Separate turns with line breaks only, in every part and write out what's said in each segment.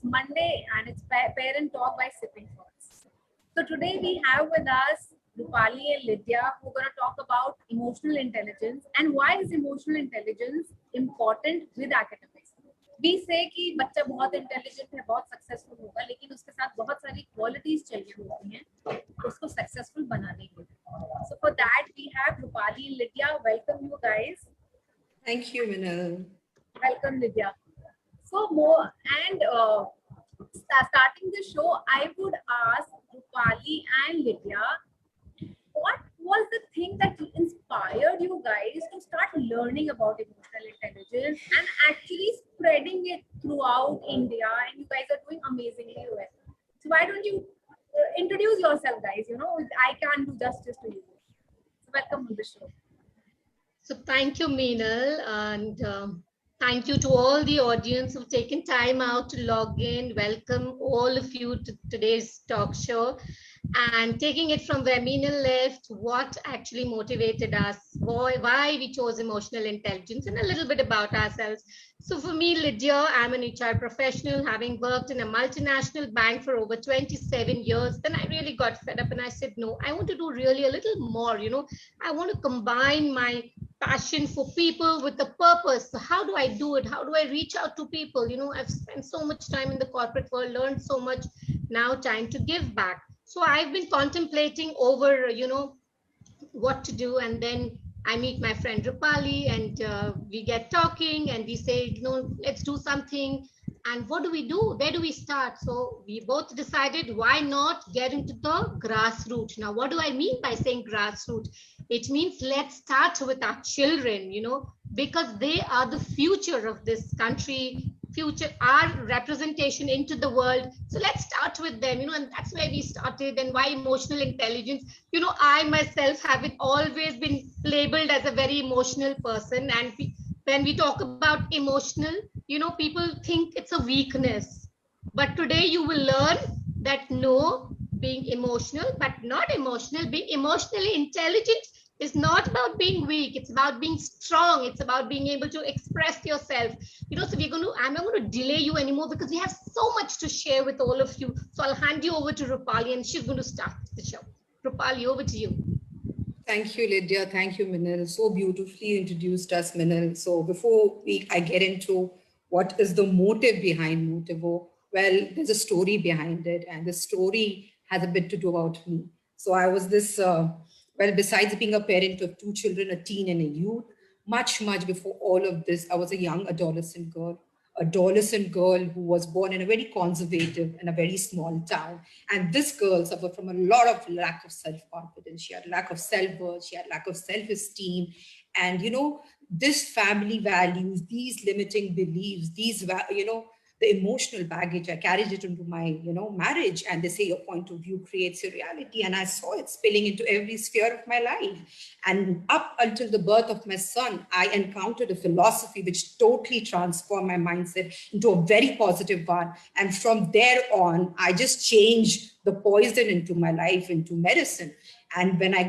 Monday and it's Parent Talk by Sipping Thoughts. So today we have with us Rupali and Lydia who are going to talk about emotional intelligence and why is emotional intelligence important with academics. We say कि बच्चा बहुत intelligent है, बहुत successful होगा, लेकिन उसके साथ बहुत सारी क्वालिटीज चाहिए होती हैं उसको सक्सेसफुल बनाने के लिए. So for that we have Rupali and Lydia. Welcome you guys.
Thank you, Minal.
Welcome, Lydia. So more and starting the show, I would ask Rupali and Lydia, what was the thing that inspired you guys to start learning about emotional intelligence and actually spreading it throughout India? And you guys are doing amazingly well. So why don't you introduce yourself, guys? You know, I can't do justice to you. So welcome on the show.
So thank you, Meenal, and thank you to all the audience who've taken time out to log in. Welcome all of you to today's talk show. And taking it from where Meenal left, what actually motivated us, why we chose emotional intelligence, and a little bit about ourselves. So for me, Lydia, I'm an HR professional, having worked in a multinational bank for over 27 years. Then I really got fed up and I said, no, I want to do really a little more. I want to combine my passion for people with a purpose. So how do I do it? How do I reach out to people? I've spent so much time in the corporate world, learned so much. Now time to give back. So I've been contemplating over, what to do. And then I meet my friend Rupali and we get talking and we say, let's do something. And what do we do? Where do we start? So we both decided, why not get into the grassroots? Now, what do I mean by saying grassroots? It means let's start with our children, because they are the future of this country, future, our representation into the world. So let's start with them, and that's where we started. And why emotional intelligence? I myself haven't always been labeled as a very emotional person. And when we talk about emotional, people think it's a weakness. But today you will learn that no, being emotional, but not emotional, being emotionally intelligent is not about being weak. It's about being strong. It's about being able to express yourself. So I'm not going to delay you anymore because we have so much to share with all of you. So I'll hand you over to Rupali and she's going to start the show. Rupali, over to you.
Thank you, Lydia. Thank you, Minal. So beautifully introduced us, Minal. So before I get into what is the motive behind Motivo, well, there's a story behind it, and the story has a bit to do about me. So I was this, besides being a parent of two children, a teen and a youth, much before all of this, I was a young adolescent girl who was born in a very conservative and a very small town. And this girl suffered from a lot of lack of self-confidence. She had lack of self-worth, she had lack of self-esteem. And, this family values, these limiting beliefs, the emotional baggage, I carried it into my, marriage. And they say your point of view creates your reality. And I saw it spilling into every sphere of my life. And up until the birth of my son, I encountered a philosophy which totally transformed my mindset into a very positive one. And from there on, I just changed the poison into my life, into medicine. And when I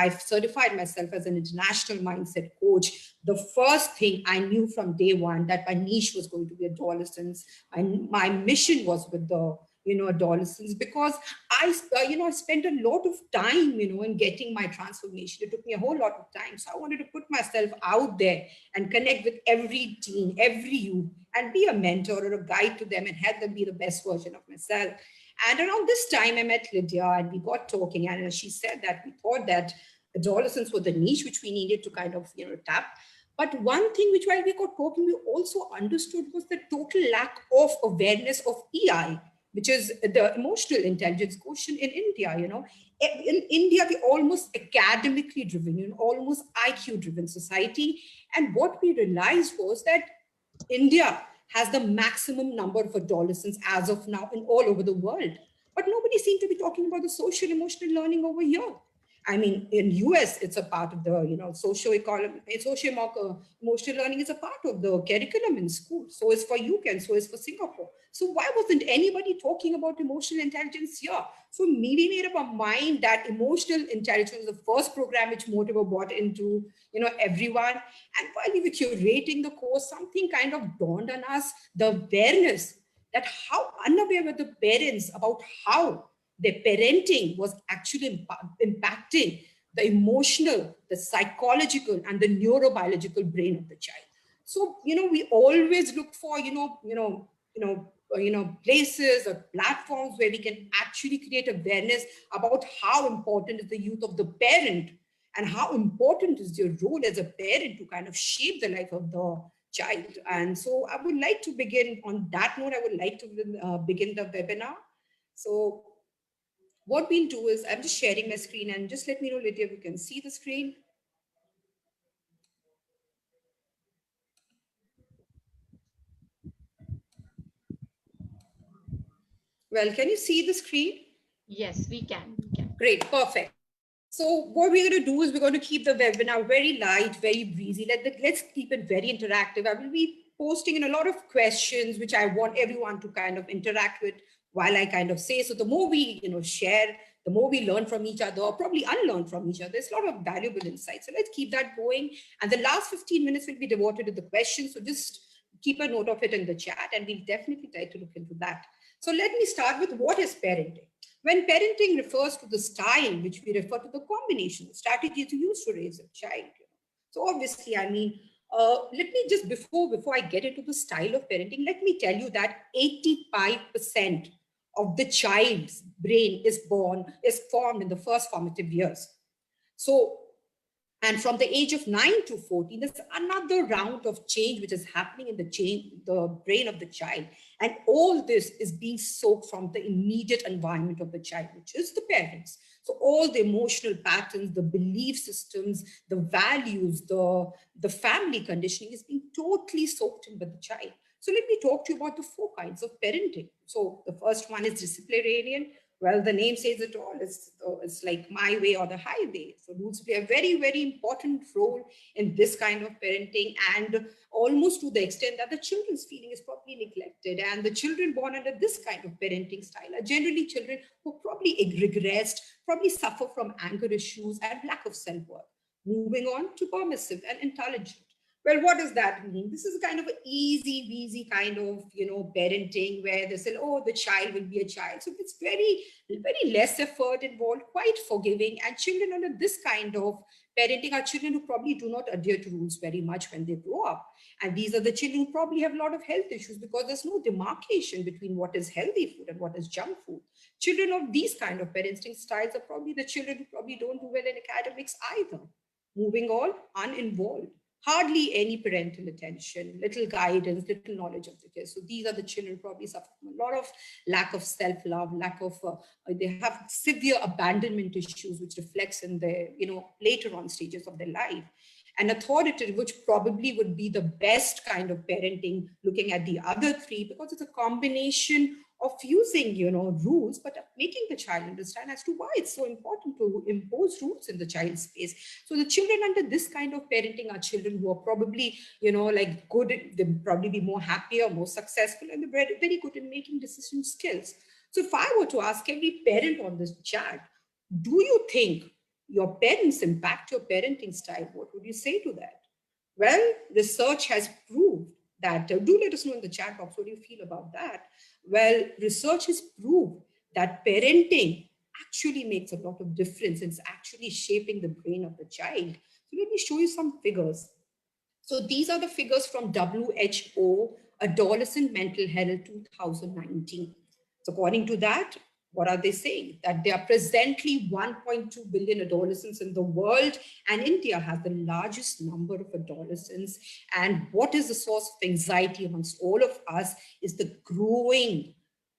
certified myself as an international mindset coach, the first thing I knew from day one that my niche was going to be adolescents. And my mission was with the, adolescents, because I spent a lot of time, in getting my transformation. It took me a whole lot of time. So I wanted to put myself out there and connect with every teen, every youth, and be a mentor or a guide to them and help them be the best version of myself. And around this time, I met Lydia and we got talking. And she said that we thought that adolescents were the niche which we needed to kind of, tap. But one thing which while we got talking, we also understood was the total lack of awareness of EI, which is the emotional intelligence quotient in India. In India, we're almost academically driven, almost IQ driven society. And what we realized was that India has the maximum number of adolescents as of now in all over the world. But nobody seemed to be talking about the social emotional learning over here. I mean, in US, it's a part of the, socio-emotional learning is a part of the curriculum in school. So is for UK and so is for Singapore. So why wasn't anybody talking about emotional intelligence here? So we made up our mind that emotional intelligence was the first program which Motivo brought into, everyone. And while we were curating the course, something kind of dawned on us, the awareness that how unaware were the parents about how their parenting was actually impacting the emotional, the psychological, and the neurobiological brain of the child. So, we always look for, places or platforms where we can actually create awareness about how important is the youth of the parent and how important is your role as a parent to kind of shape the life of the child. And so I would like to begin on that note. I would like to begin the webinar. So what we'll do is I'm just sharing my screen, and just let me know, Lydia, if you can see the screen. Well, can you see the screen?
Yes, we can.
Great, perfect. So what we're going to do is we're going to keep the webinar very light, very breezy. Let's keep it very interactive. I will be posting in a lot of questions, which I want everyone to kind of interact with while I kind of say. So the more we, share, the more we learn from each other, or probably unlearn from each other. There's a lot of valuable insights. So let's keep that going. And the last 15 minutes will be devoted to the questions. So just keep a note of it in the chat, and we'll definitely try to look into that. So let me start with what is parenting. When parenting refers to the style, which we refer to the combination, strategies you use to raise a child. So obviously, I mean, let me just, before I get into the style of parenting, let me tell you that 85% of the child's brain is formed in the first formative years. So, and from the age of 9 to 14, there's another round of change which is happening in the brain of the child. And all this is being soaked from the immediate environment of the child, which is the parents. So all the emotional patterns, the belief systems, the values, the family conditioning is being totally soaked in by the child. So let me talk to you about the 4 kinds of parenting. So the first one is disciplinarian. Well, the name says it all. It's like my way or the highway. So rules play a very, very important role in this kind of parenting, and almost to the extent that the children's feeling is probably neglected. And the children born under this kind of parenting style are generally children who probably regressed, probably suffer from anger issues and lack of self-worth. Moving on to permissive and intelligent. Well, what does that mean? This is kind of an easy, weasy kind of, parenting where they say, oh, the child will be a child. So it's very, very less effort involved, quite forgiving. And children under this kind of parenting are children who probably do not adhere to rules very much when they grow up. And these are the children who probably have a lot of health issues because there's no demarcation between what is healthy food and what is junk food. Children of these kind of parenting styles are probably the children who probably don't do well in academics either. Moving on, uninvolved. Hardly any parental attention, little guidance, little knowledge of the kids. So these are the children probably suffer from a lot of lack of self-love, they have severe abandonment issues, which reflects in their, later on stages of their life. And authoritative, which probably would be the best kind of parenting, looking at the other 3, because it's a combination of using, rules, but making the child understand as to why it's so important to impose rules in the child's space. So the children under this kind of parenting are children who are probably, good, they'll probably be more happier, more successful, and they're very, very good in making decision skills. So if I were to ask every parent on this chat, do you think your parents impact your parenting style? What would you say to that? Well, research has proved that, do let us know in the chat box, what do you feel about that? Well, research has proved that parenting actually makes a lot of difference. It's actually shaping the brain of the child. So let me show you some figures. So these are the figures from WHO Adolescent Mental Health 2019. So according to that, what are they saying? That there are presently 1.2 billion adolescents in the world, and India has the largest number of adolescents. And what is the source of anxiety amongst all of us is the growing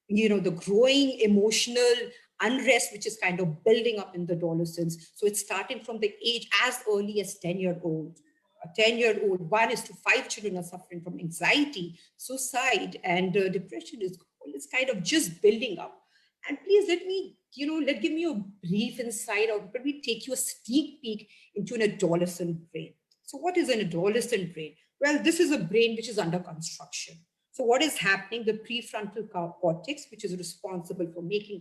emotional unrest, which is kind of building up in the adolescents. So it's starting from the age as early as 10-year-old. A 10-year-old, 1 is to 5 children are suffering from anxiety, suicide, and depression is kind of just building up. And please give me a brief insight, or let me take you a sneak peek into an adolescent brain. So what is an adolescent brain? Well, this is a brain which is under construction. So what is happening? The prefrontal cortex, which is responsible for making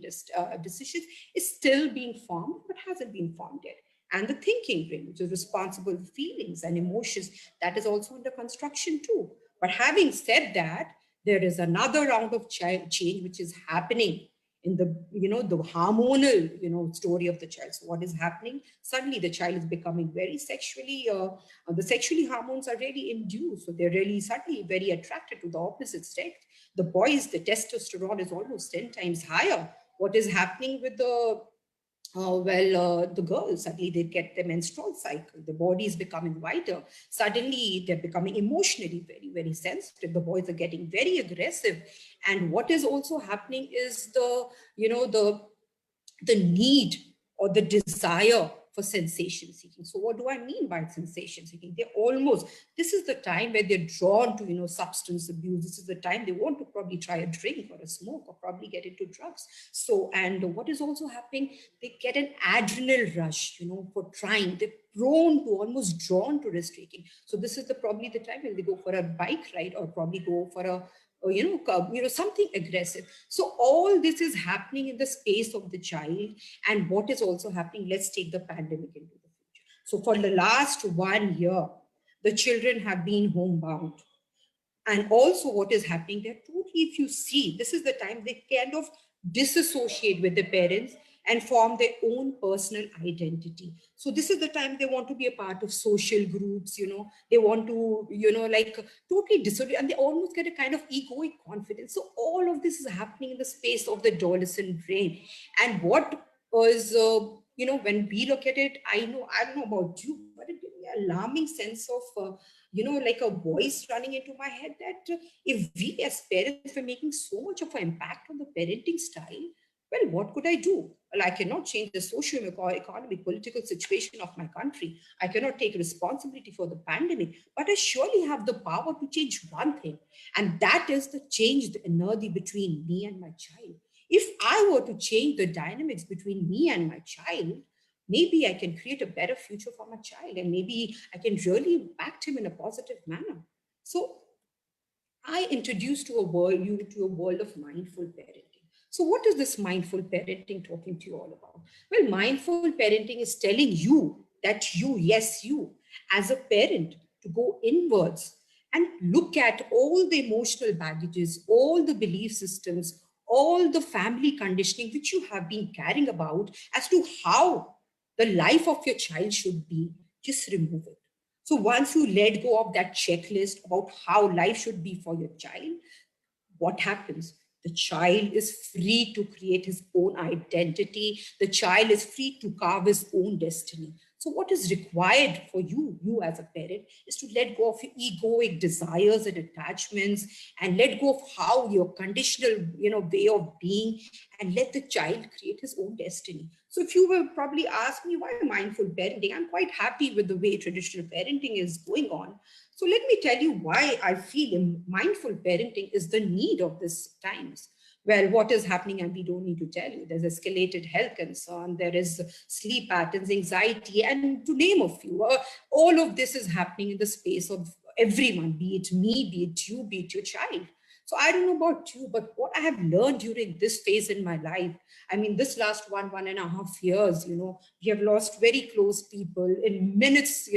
decisions, is still being formed, but hasn't been formed yet. And the thinking brain, which is responsible for feelings and emotions, that is also under construction too. But having said that, there is another round of child change which is happening in the, the hormonal, story of the child. So what is happening? Suddenly the child is becoming very sexually, the sexually hormones are really induced. So they're really suddenly very attracted to the opposite sex. The boys, the testosterone is almost 10 times higher. What is happening with the girls, suddenly they get the menstrual cycle, the body is becoming whiter, suddenly they're becoming emotionally very, very sensitive, the boys are getting very aggressive. And what is also happening is the need or the desire for sensation seeking. So what do I mean by sensation seeking? This is the time where they're drawn to, substance abuse. This is the time they want to probably try a drink or a smoke or probably get into drugs. So, and what is also happening, they get an adrenal rush, for trying. They're prone to, almost drawn to risk taking. So this is probably the time when they go for a bike ride or probably go for a something aggressive. So all this is happening in the space of the child. And what is also happening, let's take the pandemic into the future. So for the last 1 year, the children have been homebound. And also what is happening, they're totally, if you see, this is the time they kind of disassociate with the parents and form their own personal identity. So this is the time they want to be a part of social groups, they want to, like totally dissociate, and they almost get a kind of egoic confidence. So all of this is happening in the space of the adolescent brain. And what was, when we look at it, I don't know about you, but it gives me an alarming sense of, like a voice running into my head that if we as parents were making so much of an impact on the parenting style, well, what could I do? Well, I cannot change the social, economic, political situation of my country. I cannot take responsibility for the pandemic, but I surely have the power to change one thing. And that is to change the energy between me and my child. If I were to change the dynamics between me and my child, maybe I can create a better future for my child, and maybe I can really impact him in a positive manner. So I introduced you to a world of mindful parenting. So what is this mindful parenting talking to you all about? Well, mindful parenting is telling you that you, as a parent, to go inwards and look at all the emotional baggages, all the belief systems, all the family conditioning which you have been carrying about as to how the life of your child should be. Just remove it. So once you let go of that checklist about how life should be for your child, what happens? The child is free to create his own identity. The child is free to carve his own destiny. So what is required for you as a parent, is to let go of your egoic desires and attachments, and let go of how your conditional, way of being, and let the child create his own destiny. So if you will probably ask me why mindful parenting, I'm quite happy with the way traditional parenting is going on. So let me tell you why I feel mindful parenting is the need of these times. Well, what is happening, and we don't need to tell you, there's escalated health concern, there is sleep patterns, anxiety, and to name a few. All of this is happening in the space of everyone, be it me, be it you, be it your child. So I don't know about you, but what I have learned during this phase in my life, I mean, this last 1.5 years, we have lost very close people in minutes,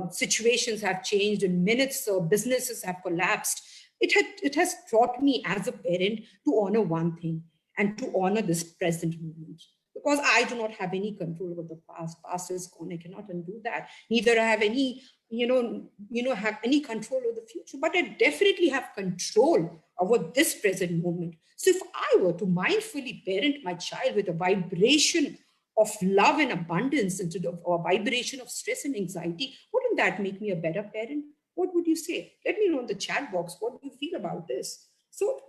situations have changed in minutes, businesses have collapsed. It has taught me as a parent to honor one thing, and to honor this present moment. Because I do not have any control over the past. Past is gone. I cannot undo that. Neither I have any, have any control over the future. But I definitely have control over this present moment. So if I were to mindfully parent my child with a vibration of love and abundance instead of a vibration of stress and anxiety, wouldn't that make me a better parent? What would you say? Let me know in the chat box. What do you feel about this? So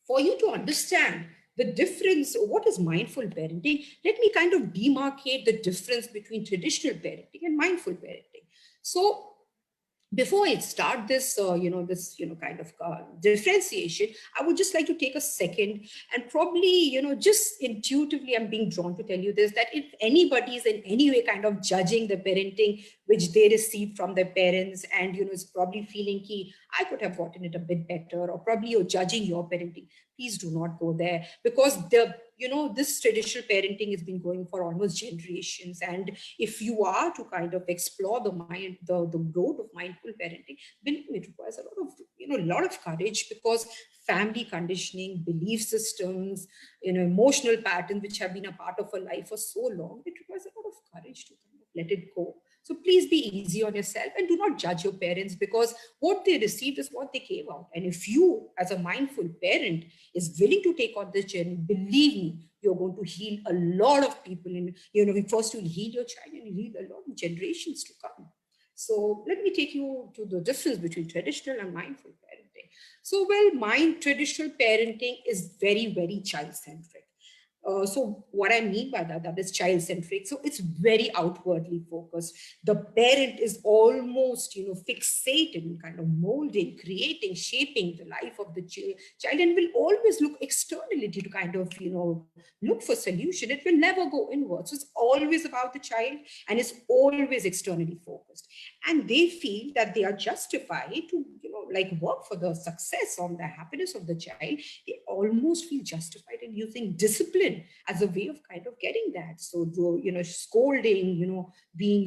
for you to understand the difference, what is mindful parenting, let me kind of demarcate the difference between traditional parenting and mindful parenting. So before I start this, kind of differentiation, I would just like to take a second and probably, just intuitively, I'm being drawn to tell you this, that if anybody is in any way kind of judging the parenting which they receive from their parents, and is probably feeling ki I could have gotten it a bit better, or probably you're judging your parenting. Please do not go there, because this traditional parenting has been going for almost generations. And if you are to kind of explore the road of mindful parenting, believe me, it requires a lot of courage, because family conditioning, belief systems, emotional patterns which have been a part of a life for so long, it requires a lot of courage to kind of let it go. So please be easy on yourself, and do not judge your parents, because what they received is what they gave out. And if you, as a mindful parent, is willing to take on this journey, believe me, you're going to heal a lot of people. And first you'll heal your child, and you heal a lot of generations to come. So let me take you to the difference between traditional and mindful parenting. So, well, traditional parenting is very, very child-centric. So what I mean by that is child-centric. So it's very outwardly focused. The parent is almost, fixated in kind of molding, creating, shaping the life of the child, and will always look externally to kind of, look for solution. It will never go inward. So it's always about the child, and it's always externally focused. And they feel that they are justified to, work for the success or the happiness of the child. They almost feel justified in using discipline as a way of kind of getting that. So, scolding, being,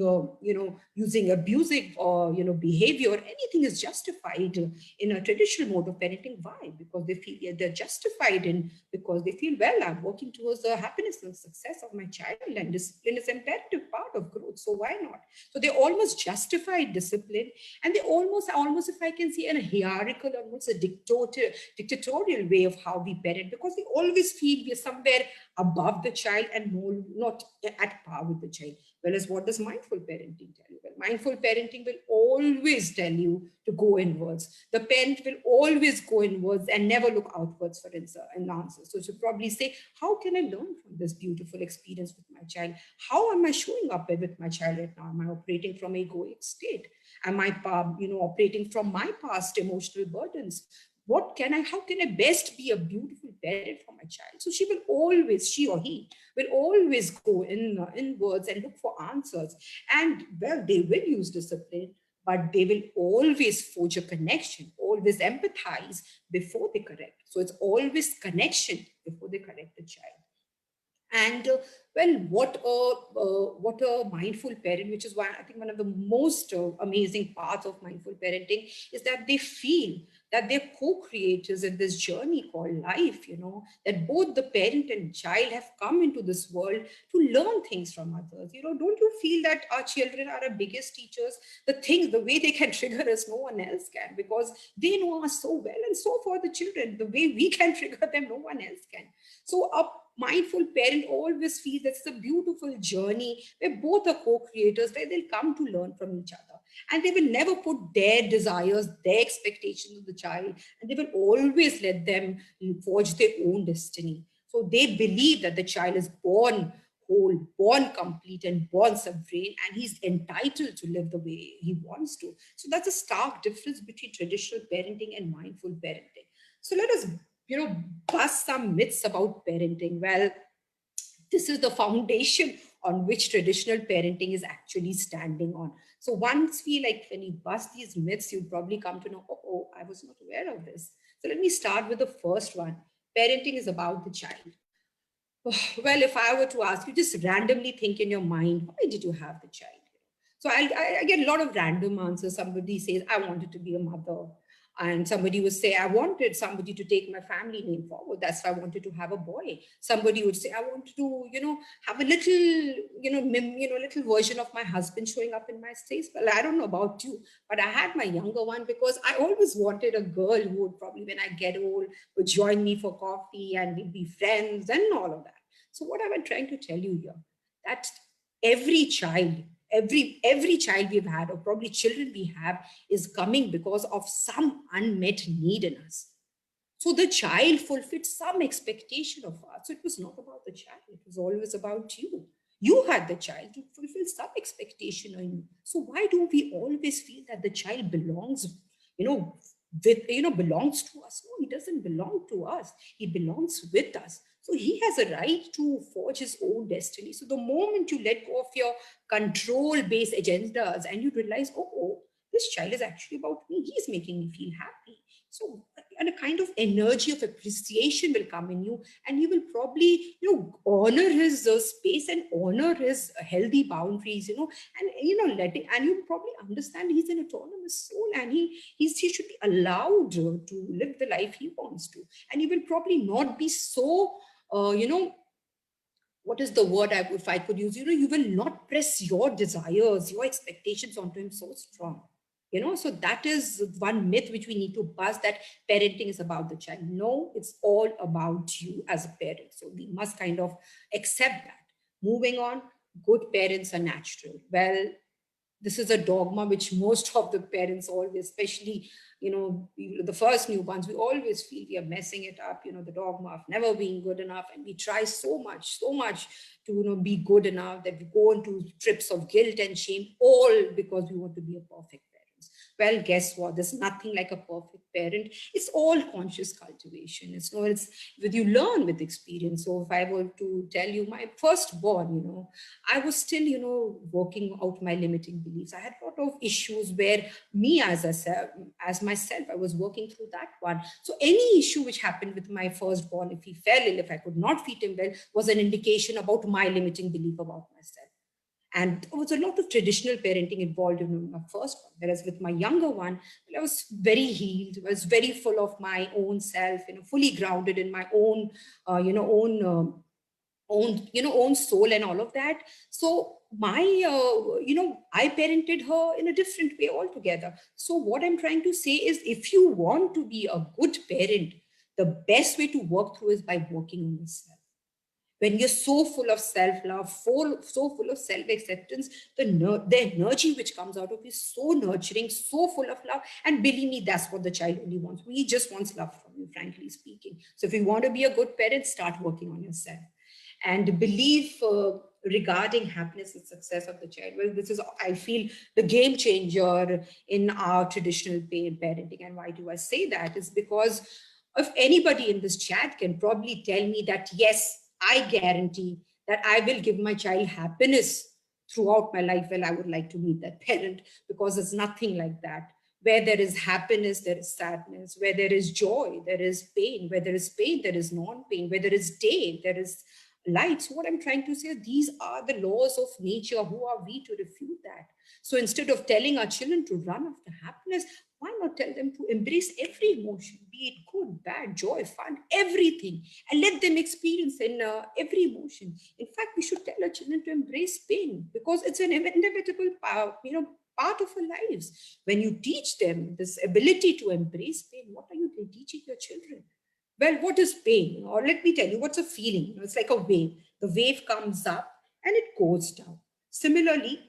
using abusive or, behavior, anything is justified in a traditional mode of parenting. Why? Because they feel they're justified in, because they feel, well, I'm working towards the happiness and success of my child, and discipline is an imperative part of growth. So why not? So they almost justify discipline, and they almost, if I can say, in a hierarchical, almost a dictatorial way of how we parent, because they always feel we're somewhere above the child and more not at par with the child. Whereas what does mindful parenting tell you? Well, mindful parenting will always tell you to go inwards. The parent will always go inwards and never look outwards for an answer. So she'll probably say, how can I learn from this beautiful experience with my child? How am I showing up with my child right now? Am I operating from an egoic state? Am I, operating from my past emotional burdens? How can I best be a beautiful parent for my child? So she or he will always go inwards and look for answers. And well, they will use discipline, but they will always forge a connection, always empathize before they correct. So it's always connection before they correct the child. And well, what a mindful parent, which is why I think one of the most amazing parts of mindful parenting is that they feel that they're co-creators in this journey called life, that both the parent and child have come into this world to learn things from others. Don't you feel that our children are our biggest teachers? The way they can trigger us, no one else can, because they know us so well. And so for the children, the way we can trigger them, no one else can. So a mindful parent always feels that's a beautiful journey where both are co-creators, where they'll come to learn from each other. And they will never put their desires, their expectations of the child, and they will always let them forge their own destiny. So they believe that the child is born whole, born complete, and born sovereign, and he's entitled to live the way he wants to. So that's a stark difference between traditional parenting and mindful parenting. So let us bust some myths about parenting. Well, this is the foundation on which traditional parenting is actually standing on. So once when you bust these myths, you'll probably come to know, oh, I was not aware of this. So let me start with the first one. Parenting is about the child. Well, if I were to ask you, just randomly think in your mind, why did you have the child? So I get a lot of random answers. Somebody says, I wanted to be a mother. And somebody would say, I wanted somebody to take my family name forward. That's why I wanted to have a boy. Somebody would say, I wanted to, have a little, little version of my husband showing up in my space. Well, I don't know about you, but I had my younger one because I always wanted a girl who would probably, when I get old, would join me for coffee and we'd be friends and all of that. So what am I trying to tell you here? That every child, every child we've had, or probably children we have, is coming because of some unmet need in us. So the child fulfilled some expectation of us. So it was not about the child, it was always about you. You had the child to fulfill some expectation on you. So why do we always feel that the child belongs, belongs to us. No, he doesn't belong to us. He belongs with us. So he has a right to forge his own destiny. So the moment you let go of your control-based agendas and you realize, oh, this child is actually about me. He's making me feel happy. So, and a kind of energy of appreciation will come in you, and you will probably, honor his space and honor his healthy boundaries, and and you probably understand he's an autonomous soul, and he should be allowed to live the life he wants to, and he will probably not be so, what is the word if I could use? You will not press your desires, your expectations onto him so strong. So that is one myth which we need to bust, that parenting is about the child. No, it's all about you as a parent. So we must kind of accept that. Moving on, good parents are natural. Well, this is a dogma which most of the parents always, especially, the first newborns, we always feel we are messing it up, the dogma of never being good enough. And we try so much to, be good enough that we go into trips of guilt and shame, all because we want to be a perfect parent. Well, guess what? There's nothing like a perfect parent. It's all conscious cultivation. It's with you learn with experience. So if I were to tell you my firstborn, I was still, working out my limiting beliefs. I had a lot of issues where me as myself, I was working through that one. So any issue which happened with my firstborn, if he fell ill, if I could not feed him well, was an indication about my limiting belief about myself. And there was a lot of traditional parenting involved in my first one. Whereas with my younger one, I was very healed, I was very full of my own self, fully grounded in my own, own soul and all of that. So my, I parented her in a different way altogether. So what I'm trying to say is, if you want to be a good parent, the best way to work through is by working on yourself. When you're so full of self-love, so full of self-acceptance, the energy which comes out of you is so nurturing, so full of love. And believe me, that's what the child only wants. He just wants love from you, frankly speaking. So if you want to be a good parent, start working on yourself. And believe regarding happiness and success of the child. Well, this is, I feel, the game changer in our traditional parenting. And why do I say that? Is because if anybody in this chat can probably tell me that, yes, I guarantee that I will give my child happiness throughout my life. Well, I would like to meet that parent, because it's nothing like that. Where there is happiness, there is sadness. Where there is joy, there is pain. Where there is pain, there is non-pain. Where there is day, there is light. So what I'm trying to say, these are the laws of nature. Who are we to refute that? So instead of telling our children to run after happiness, why not tell them to embrace every emotion, be it good, bad, joy, fun, everything, and let them experience in every emotion. In fact, we should tell our children to embrace pain, because it's an inevitable part of our lives. When you teach them this ability to embrace pain, what are you teaching your children? Well, what is pain? Or let me tell you, what's a feeling? It's like a wave. The wave comes up and it goes down. Similarly,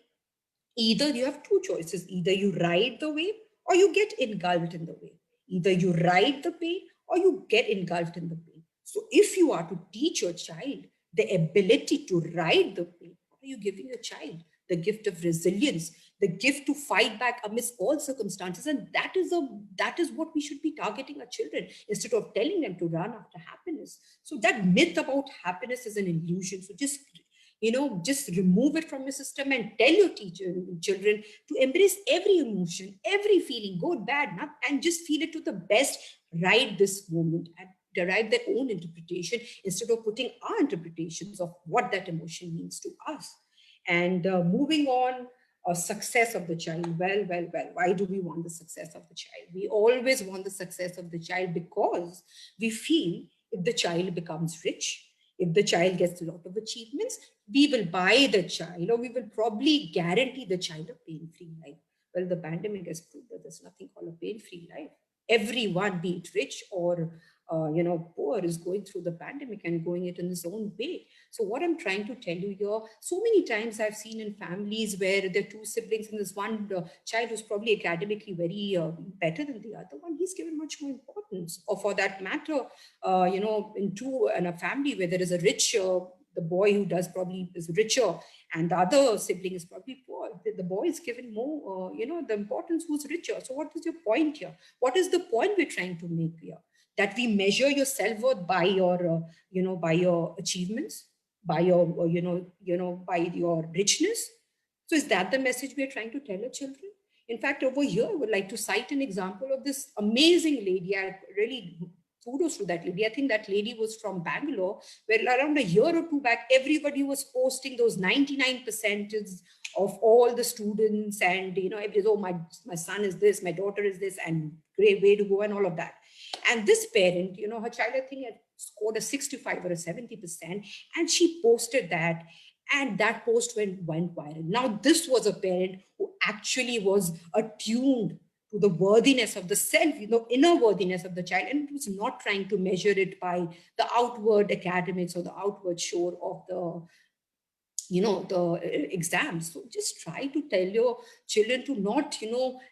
either you have two choices. Either you ride the wave or you get engulfed in the wave. Either you ride the pain or you get engulfed in the pain. So if you are to teach your child the ability to ride the pain, what are you giving your child? The gift of resilience, the gift to fight back amidst all circumstances. And that is what we should be targeting our children, instead of telling them to run after happiness. So that myth about happiness is an illusion. So just remove it from your system and tell your children to embrace every emotion, every feeling, good, bad, not, and just feel it to the best right this moment, and derive their own interpretation instead of putting our interpretations of what that emotion means to us. And moving on, success of the child. Well, why do we want the success of the child? We always want the success of the child because we feel if the child becomes rich, if the child gets a lot of achievements, we will buy the child, or we will probably guarantee the child a pain-free life. Well, the pandemic has proved that there's nothing called a pain-free life. Everyone, be it rich or poor, is going through the pandemic and going it in his own way. So what I'm trying to tell you here, so many times I've seen in families where there are two siblings and there's one child who's probably academically very better than the other one, he's given much more importance. Or for that matter, in a family where there is a rich the boy who does probably is richer and the other sibling is probably poor. The boy is given more, the importance who's richer. So what is your point here? What is the point we're trying to make here? That we measure your self-worth by your, by your achievements, by your, by your richness. So is that the message we are trying to tell our children? In fact, over here, I would like to cite an example of this amazing lady. I really kudos to that lady. I think that lady was from Bangalore, where around a year or two back, everybody was posting those 99% of all the students, and everybody, oh, my son is this, my daughter is this, and great way to go, and all of that. And this parent, her child, I think, had scored a 65 or a 70%, and she posted that, and that post went viral. Now, this was a parent who actually was attuned to the worthiness of the self, inner worthiness of the child, and it was not trying to measure it by the outward academics or the outward show of the exams. So just try to tell your children to not,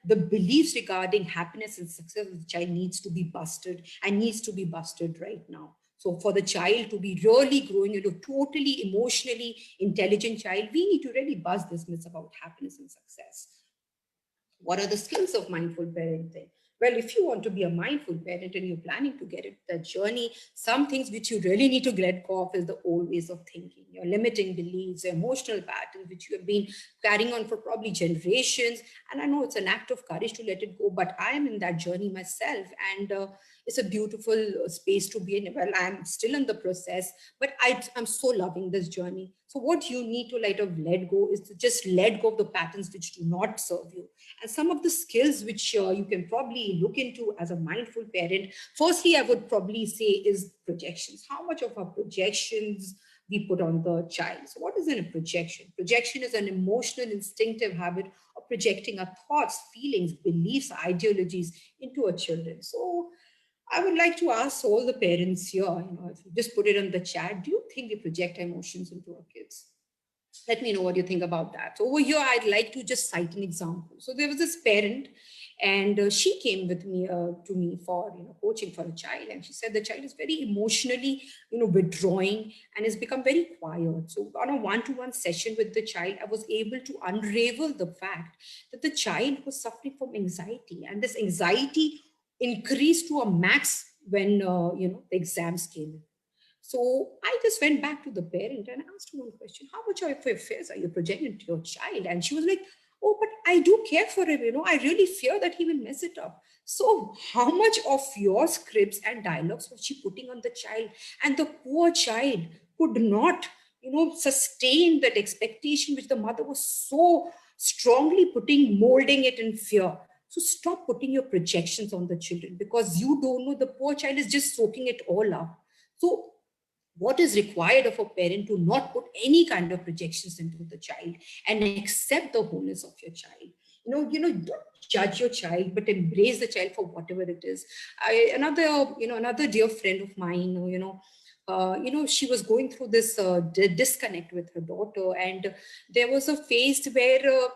the beliefs regarding happiness and success of the child needs to be busted, and needs to be busted right now. So for the child to be really growing into a totally emotionally intelligent child, we need to really bust this myth about happiness and success. What are the skills of mindful parenting? Well, if you want to be a mindful parent and you're planning to get into that journey, some things which you really need to let go of is the old ways of thinking, your limiting beliefs, emotional patterns, which you have been carrying on for probably generations. And I know it's an act of courage to let it go, but I am in that journey myself. And it's a beautiful space to be in. Well, I'm still in the process, but I'm so loving this journey. So what you need to let go is to just let go of the patterns which do not serve you. And some of the skills which you can probably look into as a mindful parent, firstly, I would probably say is projections. How much of our projections we put on the child? So what is a projection? Projection is an emotional, instinctive habit of projecting our thoughts, feelings, beliefs, ideologies into our children. So I would like to ask all the parents here, if you just put it in the chat, do you think we project emotions into our kids? Let me know what you think about that. So over here, I'd like to just cite an example. So there was this parent, and she came with me to me for coaching for a child, and she said the child is very emotionally withdrawing and has become very quiet. So on a one-to-one session with the child, I was able to unravel the fact that the child was suffering from anxiety, and this anxiety increased to a max when the exams came in. So I just went back to the parent and asked her one question: how much of your fears are you projecting to your child? And she was like, oh, but I do care for him, I really fear that he will mess it up. So how much of your scripts and dialogues was she putting on the child? And the poor child could not sustain that expectation which the mother was so strongly molding it in fear. So stop putting your projections on the children, because you don't know, the poor child is just soaking it all up. So what is required of a parent to not put any kind of projections into the child and accept the wholeness of your child. Don't judge your child, but embrace the child for whatever it is. Another dear friend of mine, she was going through this disconnect with her daughter, and there was a phase where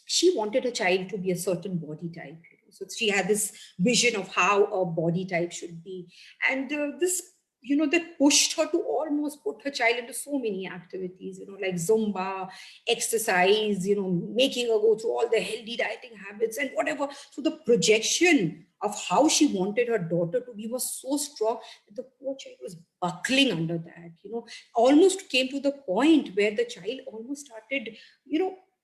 she wanted a child to be a certain body type. So she had this vision of how a body type should be. And that pushed her to almost put her child into so many activities, like Zumba, exercise, making her go through all the healthy dieting habits and whatever. So the projection of how she wanted her daughter to be was so strong that the poor child was buckling under that, almost came to the point where the child almost started,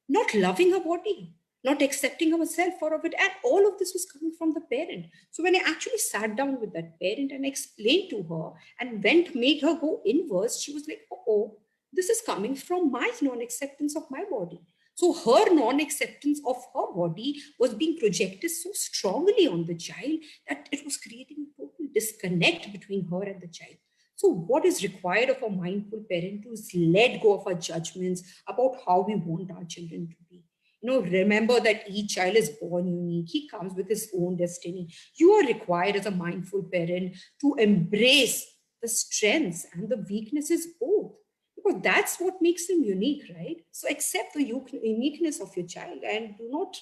not loving her body, not accepting herself for of it. And all of this was coming from the parent. So when I actually sat down with that parent and explained to her and made her go inwards, she was like, oh, this is coming from my non-acceptance of my body. So her non-acceptance of her body was being projected so strongly on the child that it was creating a total disconnect between her and the child. So what is required of a mindful parent to is let go of our judgments about how we want our children to be. Remember that each child is born unique. He comes with his own destiny. You are required as a mindful parent to embrace the strengths and the weaknesses both, because that's what makes him unique, right? So accept the uniqueness of your child and do not,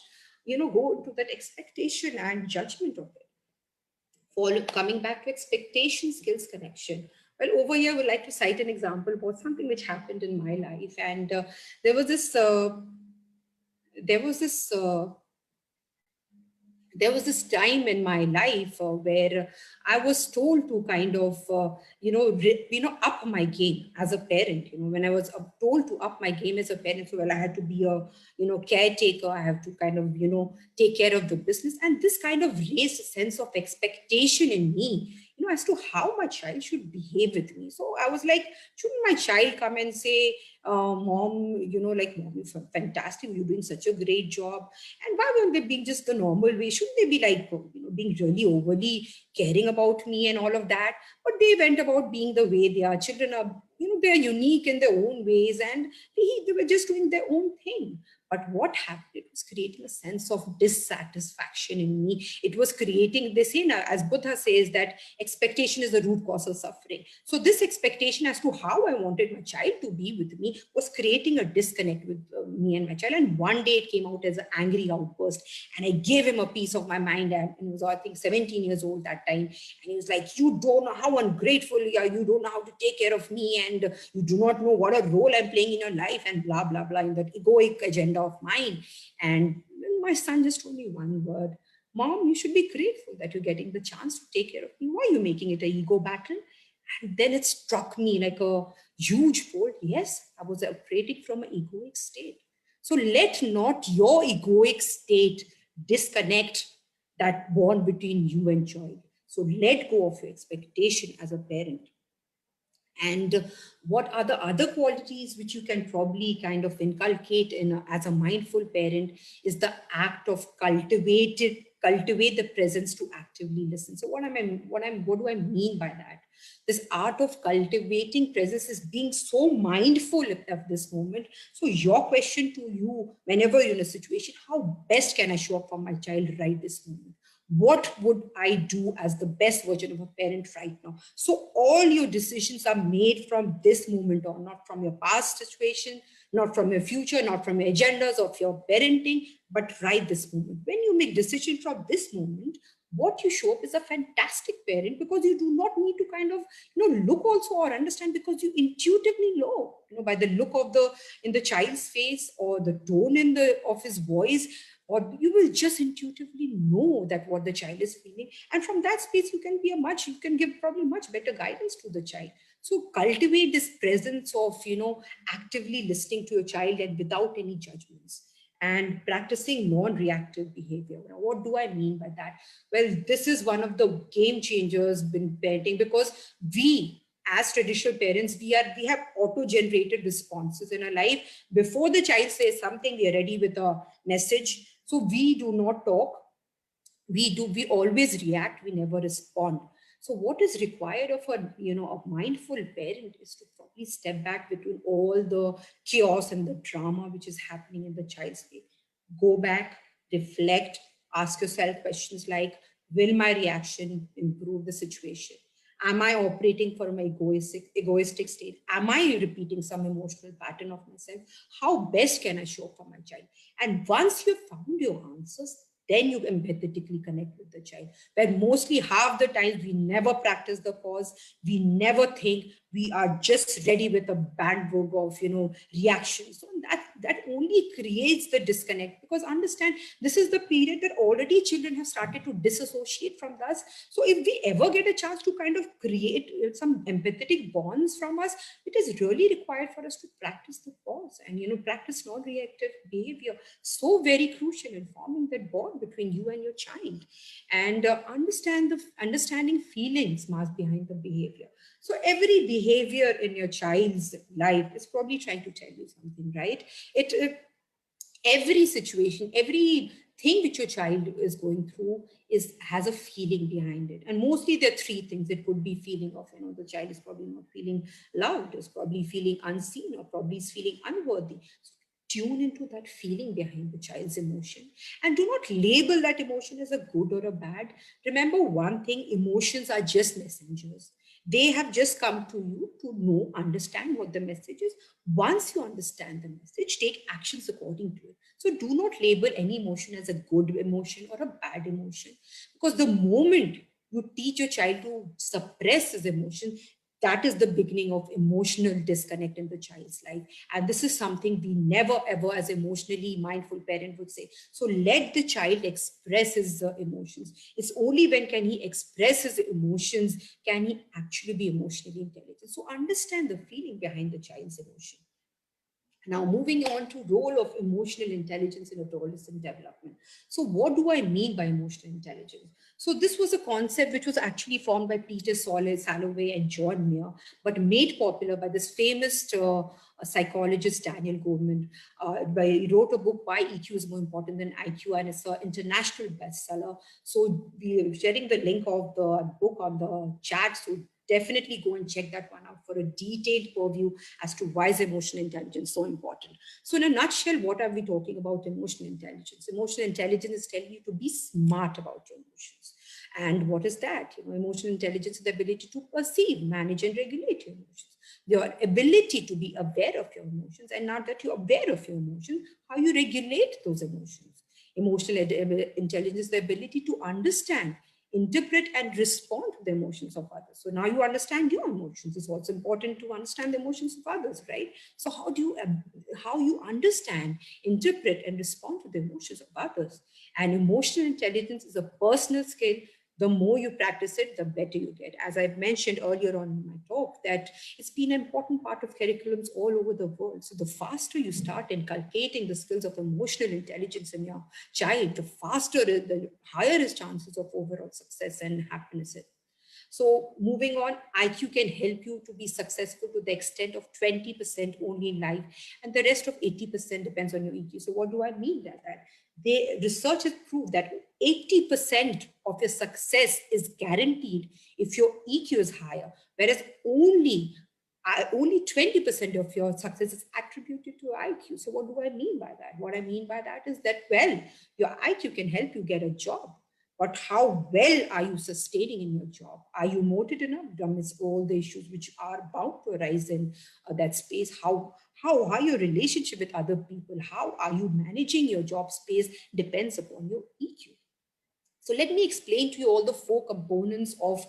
go into that expectation and judgment of it. Coming back to expectation, skills, connection. Well, over here, I would like to cite an example about something which happened in my life. And there was this, there was this, there was this time in my life where I was told to kind of, up my game as a parent. When I was told to up my game as a parent, so well, I had to be a, caretaker. I have to kind of, take care of the business, and this kind of raised a sense of expectation in me, as to how my child should behave with me. So I was like, shouldn't my child come and say, mom, mom, you're fantastic, you're doing such a great job, and why weren't they being just the normal way? Shouldn't they be like, being really overly caring about me and all of that? But they went about being the way they are. Children are, they're unique in their own ways, and they were just doing their own thing. But what happened? It was creating a sense of dissatisfaction in me. It was creating this, as Buddha says, that expectation is the root cause of suffering. So this expectation as to how I wanted my child to be with me was creating a disconnect with me and my child. And one day it came out as an angry outburst, and I gave him a piece of my mind. And he was, I think, 17 years old that time. And he was like, you don't know how ungrateful you are. You don't know how to take care of me. And you do not know what a role I'm playing in your life, and blah, blah, blah, in that egoic agenda of mine. And my son just told me one word: Mom, you should be grateful that you're getting the chance to take care of me. Why are you making it an ego battle? And then it struck me like a huge bolt. Yes, I was operating from an egoic state. So let not your egoic state disconnect that bond between you and child. So let go of your expectation as a parent. And what are the other qualities which you can probably kind of inculcate as a mindful parent is the act of cultivate the presence to actively listen. So what do I mean by that? This art of cultivating presence is being so mindful of this moment. So your question to you, whenever you're in a situation, how best can I show up for my child right this moment? What would I do as the best version of a parent right now? So all your decisions are made from this moment on, not from your past situation, not from your future, not from your agendas of your parenting, but right this moment. When you make decisions from this moment, what you show up is a fantastic parent, because you do not need to kind of, look also or understand, because you intuitively know, by the look of in the child's face, or the tone of his voice, or you will just intuitively know that what the child is feeling. And from that space, you can give probably much better guidance to the child. So cultivate this presence of, actively listening to your child and without any judgments, and practicing non-reactive behavior. Now, what do I mean by that? Well, this is one of the game changers in parenting, because we, as traditional parents, we have auto-generated responses in our life. Before the child says something, we are ready with a message. So we do not talk. We always react. We never respond. So what is required of a mindful parent is to probably step back between all the chaos and the drama which is happening in the child's life. Go back, reflect, ask yourself questions like, will my reaction improve the situation? Am I operating from my egoistic state? Am I repeating some emotional pattern of myself? How best can I show up for my child? And once you've found your answers, then you empathetically connect with the child. But mostly half the times we never practice the pause, we never think, we are just ready with a bandwidth of reactions. So that only creates the disconnect, because understand, this is the period that already children have started to disassociate from us. So if we ever get a chance to kind of create some empathetic bonds from us, it is really required for us to practice the pause and practice non-reactive behavior. So very crucial in forming that bond between you and your child, and understanding feelings mask behind the behavior. So every behavior in your child's life is probably trying to tell you something, right? Every situation, every thing which your child is going through has a feeling behind it. And mostly there are three things. It could be feeling of, the child is probably not feeling loved, is probably feeling unseen, or probably is feeling unworthy. So tune into that feeling behind the child's emotion, and do not label that emotion as a good or a bad. Remember one thing: emotions are just messengers. They have just come to you to understand what the message is. Once you understand the message, take actions according to it. So do not label any emotion as a good emotion or a bad emotion, because the moment you teach your child to suppress his emotion, that is the beginning of emotional disconnect in the child's life. And this is something we never ever as emotionally mindful parent would say. So let the child express his emotions. It's only when can he express his emotions can he actually be emotionally intelligent. So understand the feeling behind the child's emotion. Now, moving on to role of emotional intelligence in adolescent development. So what do I mean by emotional intelligence? So this was a concept which was actually formed by Peter Salovey and John Muir, but made popular by this famous psychologist, Daniel Goleman. He wrote a book, Why EQ is More Important Than IQ, and it's an international bestseller. So we are sharing the link of the book on the chat. So definitely go and check that one out for a detailed purview as to why is emotional intelligence so important. So in a nutshell, what are we talking about emotional intelligence? Emotional intelligence is telling you to be smart about your emotions. And what is that? Emotional intelligence is the ability to perceive, manage, and regulate your emotions. Your ability to be aware of your emotions, and now that you're aware of your emotions, how you regulate those emotions. Emotional intelligence is the ability to understand, interpret, and respond to the emotions of others. So now you understand your emotions. It's also important to understand the emotions of others, right? So how you understand, interpret, and respond to the emotions of others. And emotional intelligence is a personal skill. The more you practice it, the better you get. As I've mentioned earlier on in my talk, that it's been an important part of curriculums all over the world. So the faster you start inculcating the skills of emotional intelligence in your child, the faster, the higher his chances of overall success and happiness. So moving on, IQ can help you to be successful to the extent of 20% only in life, and the rest of 80% depends on your EQ. So what do I mean by that? Research has proved that 80% of your success is guaranteed if your EQ is higher, whereas only 20% of your success is attributed to IQ. So what do I mean by that? What I mean by that is that, well, your IQ can help you get a job, but how well are you sustaining in your job? Are you motivated enough amidst all the issues which are bound to arise in that space? How are your relationship with other people? How are you managing your job space depends upon your EQ. So let me explain to you all the four components of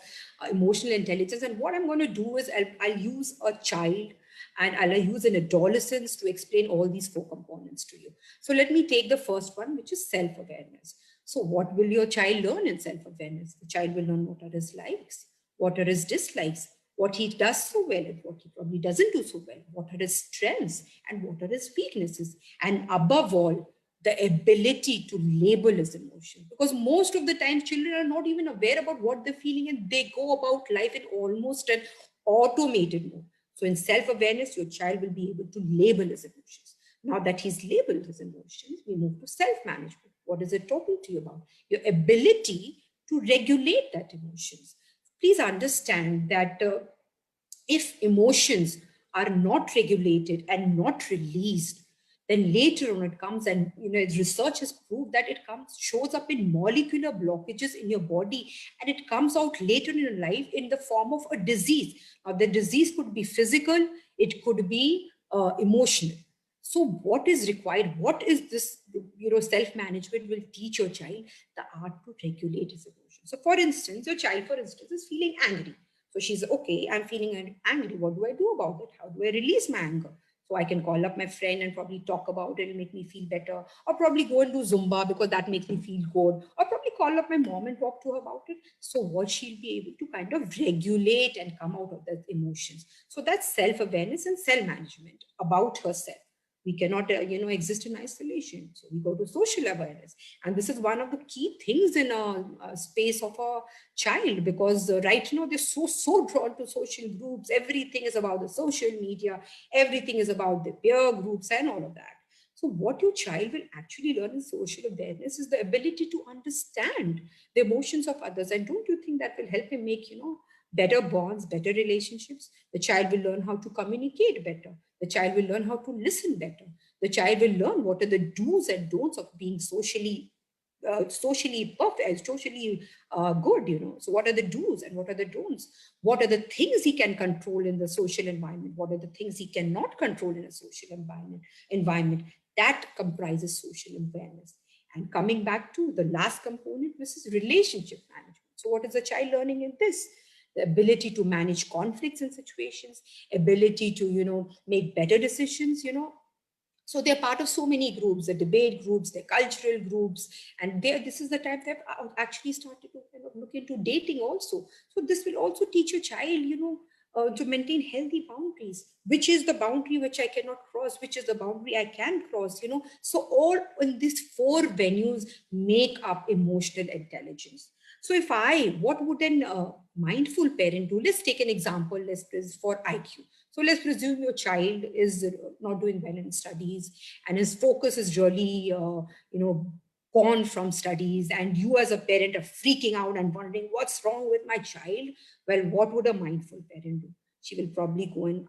emotional intelligence. And what I'm going to do is I'll use a child and I'll use an adolescent to explain all these four components to you. So let me take the first one, which is self-awareness. So what will your child learn in self-awareness? The child will learn what are his likes, what are his dislikes, what he does so well and what he probably doesn't do so well, what are his strengths and what are his weaknesses. And above all, the ability to label his emotion, because most of the time children are not even aware about what they're feeling and they go about life in almost an automated mode. So in self-awareness, your child will be able to label his emotions. Now that he's labeled his emotions, we move to self-management. What is it talking to you about? Your ability to regulate that emotions. Please understand that if emotions are not regulated and not released, then later on it comes, and research has proved that it shows up in molecular blockages in your body, and it comes out later in your life in the form of a disease. Now the disease could be physical, it could be emotional. So what is required? What is this? Self-management will teach your child the art to regulate his emotions. So for instance, your child, for instance, is feeling angry. So she's okay, I'm feeling angry. What do I do about it? How do I release my anger? So I can call up my friend and probably talk about it. It'll make me feel better. Or probably go and do Zumba because that makes me feel good. Or probably call up my mom and talk to her about it. So what she'll be able to kind of regulate and come out of those emotions. So that's self-awareness and self-management about herself. We cannot, exist in isolation. So we go to social awareness. And this is one of the key things in a space of a child, because right now they're so drawn to social groups. Everything is about the social media. Everything is about the peer groups and all of that. So what your child will actually learn in social awareness is the ability to understand the emotions of others. And don't you think that will help him make, better bonds, better relationships? The child will learn how to communicate better. The child will learn how to listen better. The child will learn what are the do's and don'ts of being socially perfect, socially good, So what are the do's and what are the don'ts? What are the things he can control in the social environment? What are the things he cannot control in a social environment? That comprises social awareness. And coming back to the last component, this is relationship management. So what is the child learning in this? the ability to manage conflicts in situations, ability to, make better decisions. So they're part of so many groups, the debate groups, the cultural groups, and this is the time they've actually started to kind of look into dating also. So this will also teach a child, to maintain healthy boundaries. Which is the boundary which I cannot cross? Which is the boundary I can cross? So all in these four venues make up emotional intelligence. So what would a mindful parent do? Let's take an example. For IQ. So let's presume your child is not doing well in studies, and his focus is really, gone from studies, and you as a parent are freaking out and wondering what's wrong with my child. Well, what would a mindful parent do? She will probably go and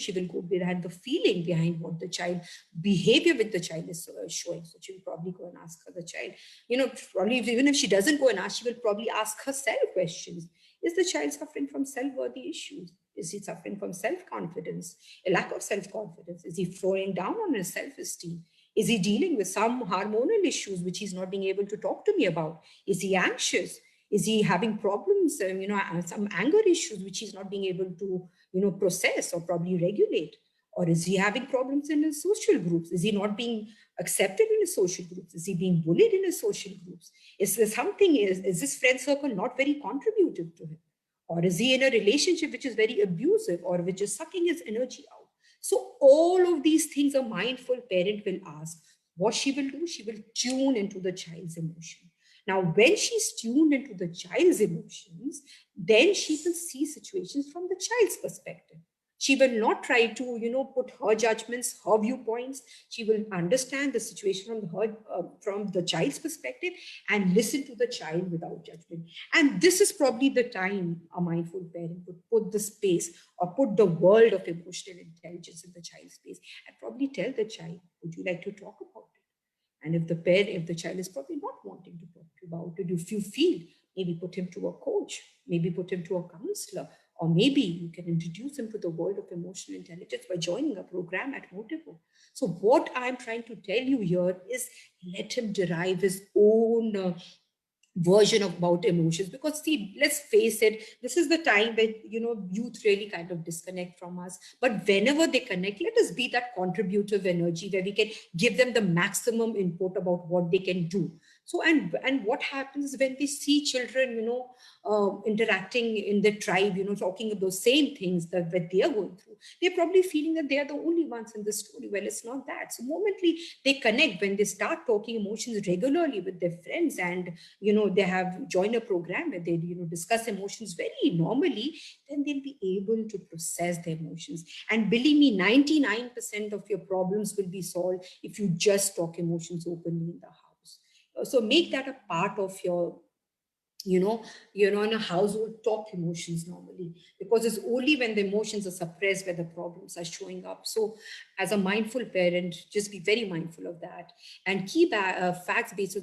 she will go behind the feeling behind what the child behavior with the child is showing. So she will probably go and ask her the child, probably even if she doesn't go and ask, she will probably ask herself questions. Is the child suffering from self-worthy issues? Is he suffering from self-confidence, a lack of self-confidence? Is he falling down on his self-esteem? Is he dealing with some hormonal issues which he's not being able to talk to me about? Is he anxious? Is he having problems, some anger issues which he's not being able to, process or probably regulate? Or is he having problems in his social groups? Is he not being accepted in his social groups? Is he being bullied in his social groups? Is this friend circle not very contributive to him? Or is he in a relationship which is very abusive or which is sucking his energy out? So all of these things a mindful parent will ask. What she will do, she will tune into the child's emotion. Now, when she's tuned into the child's emotions, then she will see situations from the child's perspective. She will not try to, put her judgments, her viewpoints. She will understand the situation from the child's perspective and listen to the child without judgment. And this is probably the time a mindful parent would put the space or put the world of emotional intelligence in the child's space and probably tell the child, would you like to talk about it? And if the child is probably not wanting to talk to you about it, if you feel, maybe put him to a coach, maybe put him to a counselor, or maybe you can introduce him to the world of emotional intelligence by joining a program at Motivo. So what I'm trying to tell you here is let him derive his own version about emotions, because see, let's face it, this is the time when youth really kind of disconnect from us. But whenever they connect, let us be that contributive energy where we can give them the maximum input about what they can do. So and what happens when we see children interacting in the tribe, talking about those same things that they are going through, they're probably feeling that they are the only ones in the story. Well, it's not that. So momently they connect, when they start talking emotions regularly with their friends, and they have joined a program where they discuss emotions very normally, then they'll be able to process their emotions. And believe me, 99% of your problems will be solved if you just talk emotions openly in the house. So make that a part of your in a household, talk emotions normally, because it's only when the emotions are suppressed where the problems are showing up. So as a mindful parent, just be very mindful of that and keep facts-based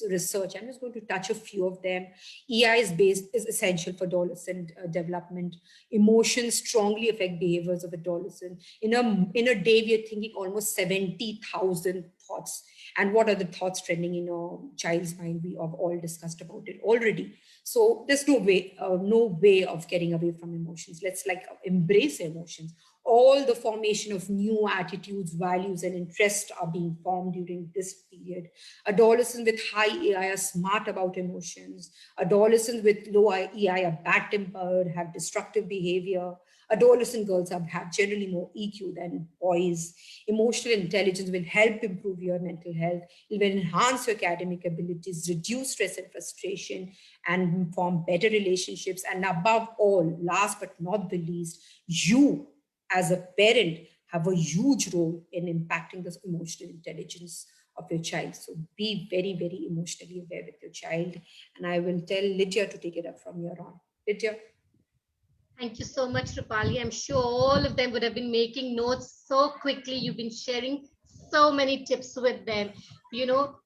research. I'm just going to touch a few of them. EI is essential for adolescent development. Emotions strongly affect behaviors of adolescents. In a day, we are thinking almost 70,000 thoughts. And what are the thoughts trending in a child's mind? We have all discussed about it already. So there's no way of getting away from emotions. Let's embrace emotions. All the formation of new attitudes, values, and interests are being formed during this period. Adolescents with high EI are smart about emotions. Adolescents with low EI are bad-tempered, have destructive behavior. Adolescent girls have generally more EQ than boys. Emotional intelligence will help improve your mental health. It will enhance your academic abilities, reduce stress and frustration, and form better relationships. And above all, last but not the least, you as a parent have a huge role in impacting this emotional intelligence of your child. So be very, very emotionally aware with your child. And I will tell Lydia to take it up from here on. Lydia.
Thank you so much, Rupali. I'm sure all of them would have been making notes so quickly. You've been sharing so many tips with them.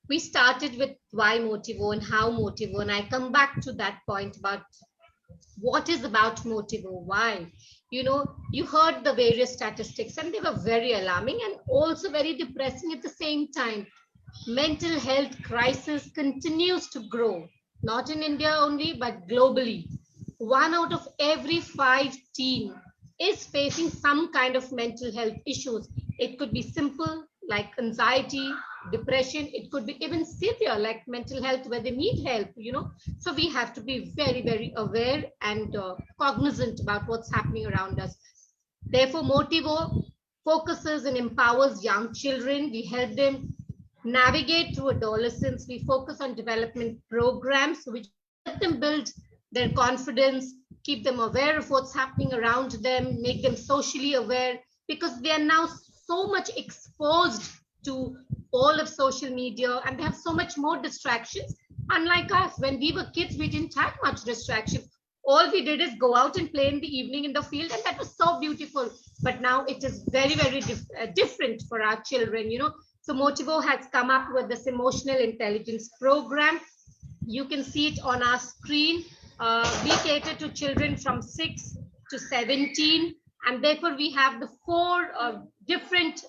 We started with why Motivo and how Motivo, and I come back to that point about what is about Motivo, why. You heard the various statistics, and they were very alarming and also very depressing at the same time. Mental health crisis continues to grow, not in India only, but globally. 1 out of every 5 teen is facing some kind of mental health issues. It could be simple like anxiety, depression. It could be even severe like mental health where they need help, So we have to be very, very aware and cognizant about what's happening around us. Therefore, Motivo focuses and empowers young children. We help them navigate through adolescence. We focus on development programs which help them build their confidence, keep them aware of what's happening around them, make them socially aware, because they are now so much exposed to all of social media and they have so much more distractions. Unlike us, when we were kids, we didn't have much distraction. All we did is go out and play in the evening in the field, and that was so beautiful. But now it is very, very different for our children, So Motivo has come up with this emotional intelligence program. You can see it on our screen. We cater to children from 6 to 17, and therefore we have the 4 different,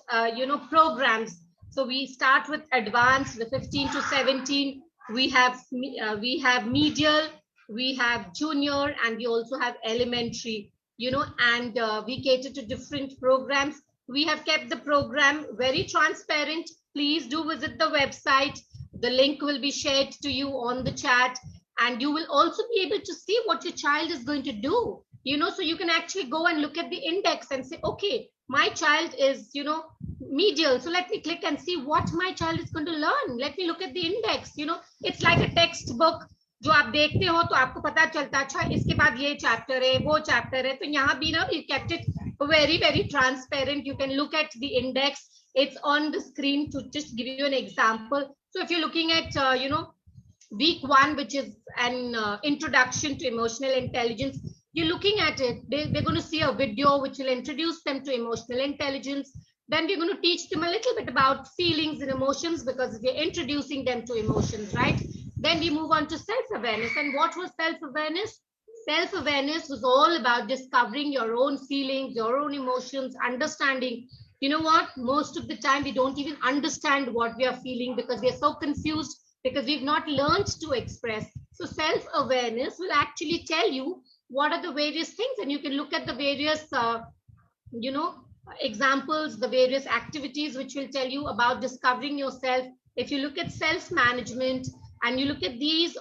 programs. So we start with advanced, the 15 to 17. We have medial, we have junior, and we also have elementary, and we cater to different programs. We have kept the program very transparent. Please do visit the website. The link will be shared to you on the chat, and you will also be able to see what your child is going to do, so you can actually go and look at the index and say, okay, my child is, medial. So let me click and see what my child is going to learn. Let me look at the index, it's like a textbook. जो आप देखते हो तो आपको पता चलता अच्छा इसके बाद ये चैप्टर है वो चैप्टर है तो यहाँ भी ना we kept it very, very transparent. You can look at the index. It's on the screen to just give you an example. So if you're looking at week 1, which is an introduction to emotional intelligence, you're looking at it, they're going to see a video which will introduce them to emotional intelligence. Then we're going to teach them a little bit about feelings and emotions, because we're introducing them to emotions, right? Then we move on to self-awareness. And what was self-awareness? Self-awareness was all about discovering your own feelings, your own emotions, understanding. You know what? Most of the time, we don't even understand what we are feeling because we are so confused, because we've not learned to express. So self-awareness will actually tell you what are the various things, and you can look at the various, examples, the various activities which will tell you about discovering yourself. If you look at self-management and you look at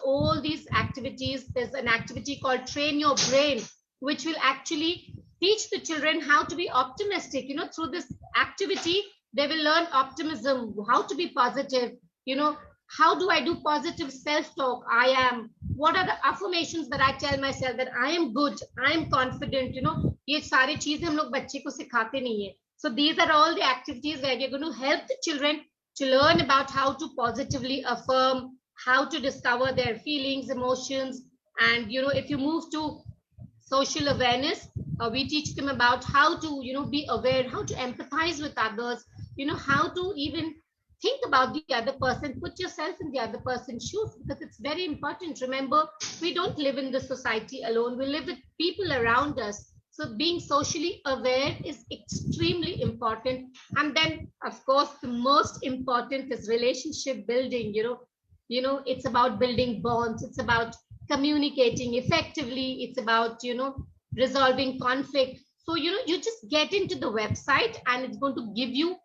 all these activities, there's an activity called Train Your Brain, which will actually teach the children how to be optimistic. Through this activity, they will learn optimism, how to be positive, how do I do positive self-talk? I am. What are the affirmations that I tell myself that I am good, I am confident, ये सारी चीजें हम लोग बच्चे को सिखाते नहीं है. So these are all the activities where we're going to help the children to learn about how to positively affirm, how to discover their feelings, emotions. And, if you move to social awareness, we teach them about how to, be aware, how to empathize with others, how to even think about the other person, put yourself in the other person's shoes, because it's very important. Remember, we don't live in the society alone. We live with people around us. So being socially aware is extremely important. And then, of course, the most important is relationship building. It's about building bonds. It's about communicating effectively. It's about, resolving conflict. So, you just get into the website and it's going to give you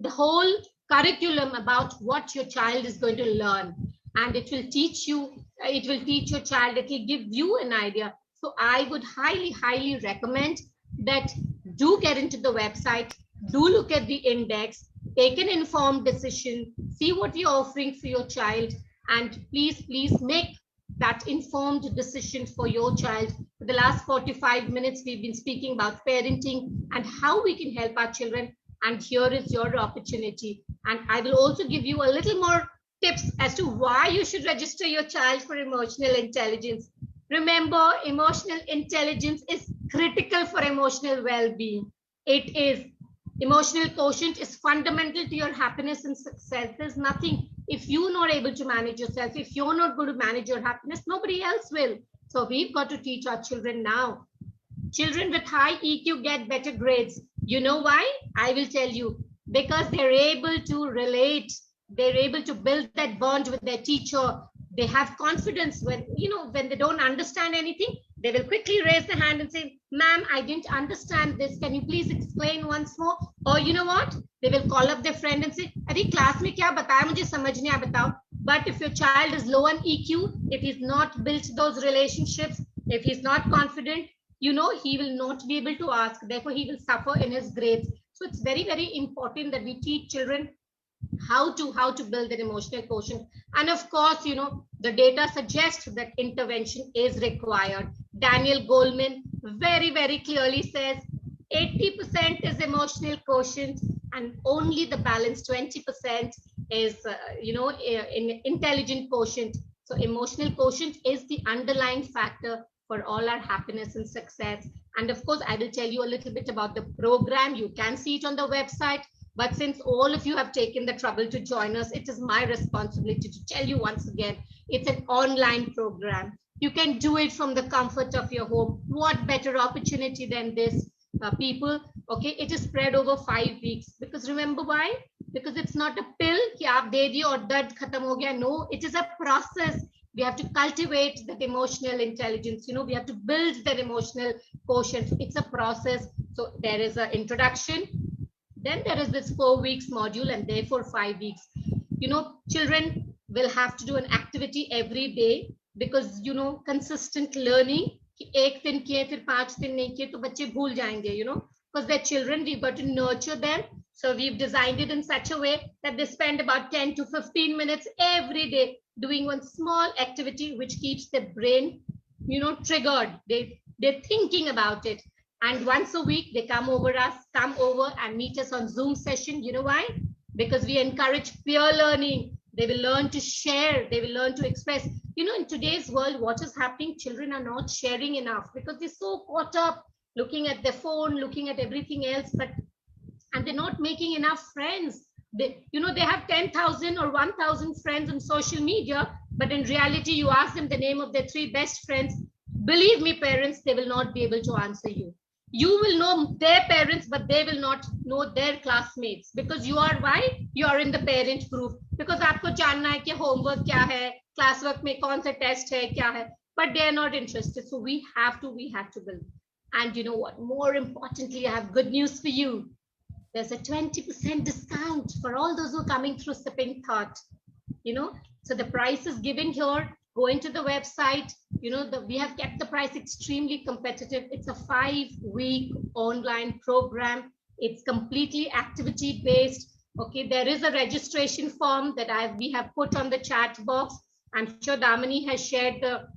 the whole curriculum about what your child is going to learn. And it will teach you, it will teach your child, it will give you an idea. So I would highly, highly recommend that do get into the website, do look at the index, take an informed decision, see what you're offering for your child, and please, please make that informed decision for your child. For the last 45 minutes, we've been speaking about parenting and how we can help our children. And here is your opportunity. And I will also give you a little more tips as to why you should register your child for emotional intelligence. Remember, emotional intelligence is critical for emotional well-being. It is. Emotional quotient is fundamental to your happiness and success. There's nothing, if you're not able to manage yourself, if you're not going to manage your happiness, nobody else will. So we've got to teach our children now. Children with high EQ get better grades. You know why? I will tell you. Because they're able to relate. They're able to build that bond with their teacher. They have confidence when, when they don't understand anything, they will quickly raise the hand and say, ma'am, I didn't understand this. Can you please explain once more? Or you know what? They will call up their friend and say, Arey, class mein kya bataya, mujhe samajh nahi aaya, batao. But if your child is low on EQ, if he's not built those relationships, if he's not confident, he will not be able to ask. Therefore, he will suffer in his grades. So it's very, very important that we teach children how to build an emotional quotient. And of course, the data suggests that intervention is required. Daniel Goleman very, very clearly says 80% is emotional quotient and only the balance 20% is in intelligent quotient. So emotional quotient is the underlying factor for all our happiness and success. And of course, I will tell you a little bit about the program. You can see it on the website. But since all of you have taken the trouble to join us, it is my responsibility to tell you once again, it's an online program. You can do it from the comfort of your home. What better opportunity than this, people? Okay, it is spread over 5 weeks. Because remember why? Because it's not a pill, ki aap de diye aur dard khatam ho gaya. No, it is a process. We have to cultivate that emotional intelligence. We have to build that emotional quotient. It's a process. So there is an introduction. Then there is this 4 weeks module and therefore 5 weeks. Children will have to do an activity every day because, consistent learning. एक दिन किए फिर 5 दिन नहीं किए तो बच्चे भूल जाएंगे, because they're children, we've got to nurture them. So we've designed it in such a way that they spend about 10 to 15 minutes every day doing one small activity which keeps their brain, triggered. They're thinking about it. And once a week, they come over and meet us on Zoom session. You know why? Because we encourage peer learning. They will learn to share. They will learn to express. In today's world, what is happening? Children are not sharing enough because they're so caught up looking at their phone, looking at everything else, and they're not making enough friends. They have 10,000 or 1,000 friends on social media, but in reality, you ask them the name of their 3 best friends. Believe me, parents, they will not be able to answer you. You will know their parents, but they will not know their classmates because you are why? You are in the parent group because आपको जानना है कि homework क्या है, classwork में कौन सा test है, क्या है, but they are not interested. So we have to build. And you know what? More importantly, I have good news for you. There's a 20% discount for all those who are coming through Sipping Thought. So the price is given here. Go into the website. We have kept the price extremely competitive. It's a 5-week online program. It's completely activity based. Okay, there is a registration form that we have put on the chat box. I'm sure Damini has shared the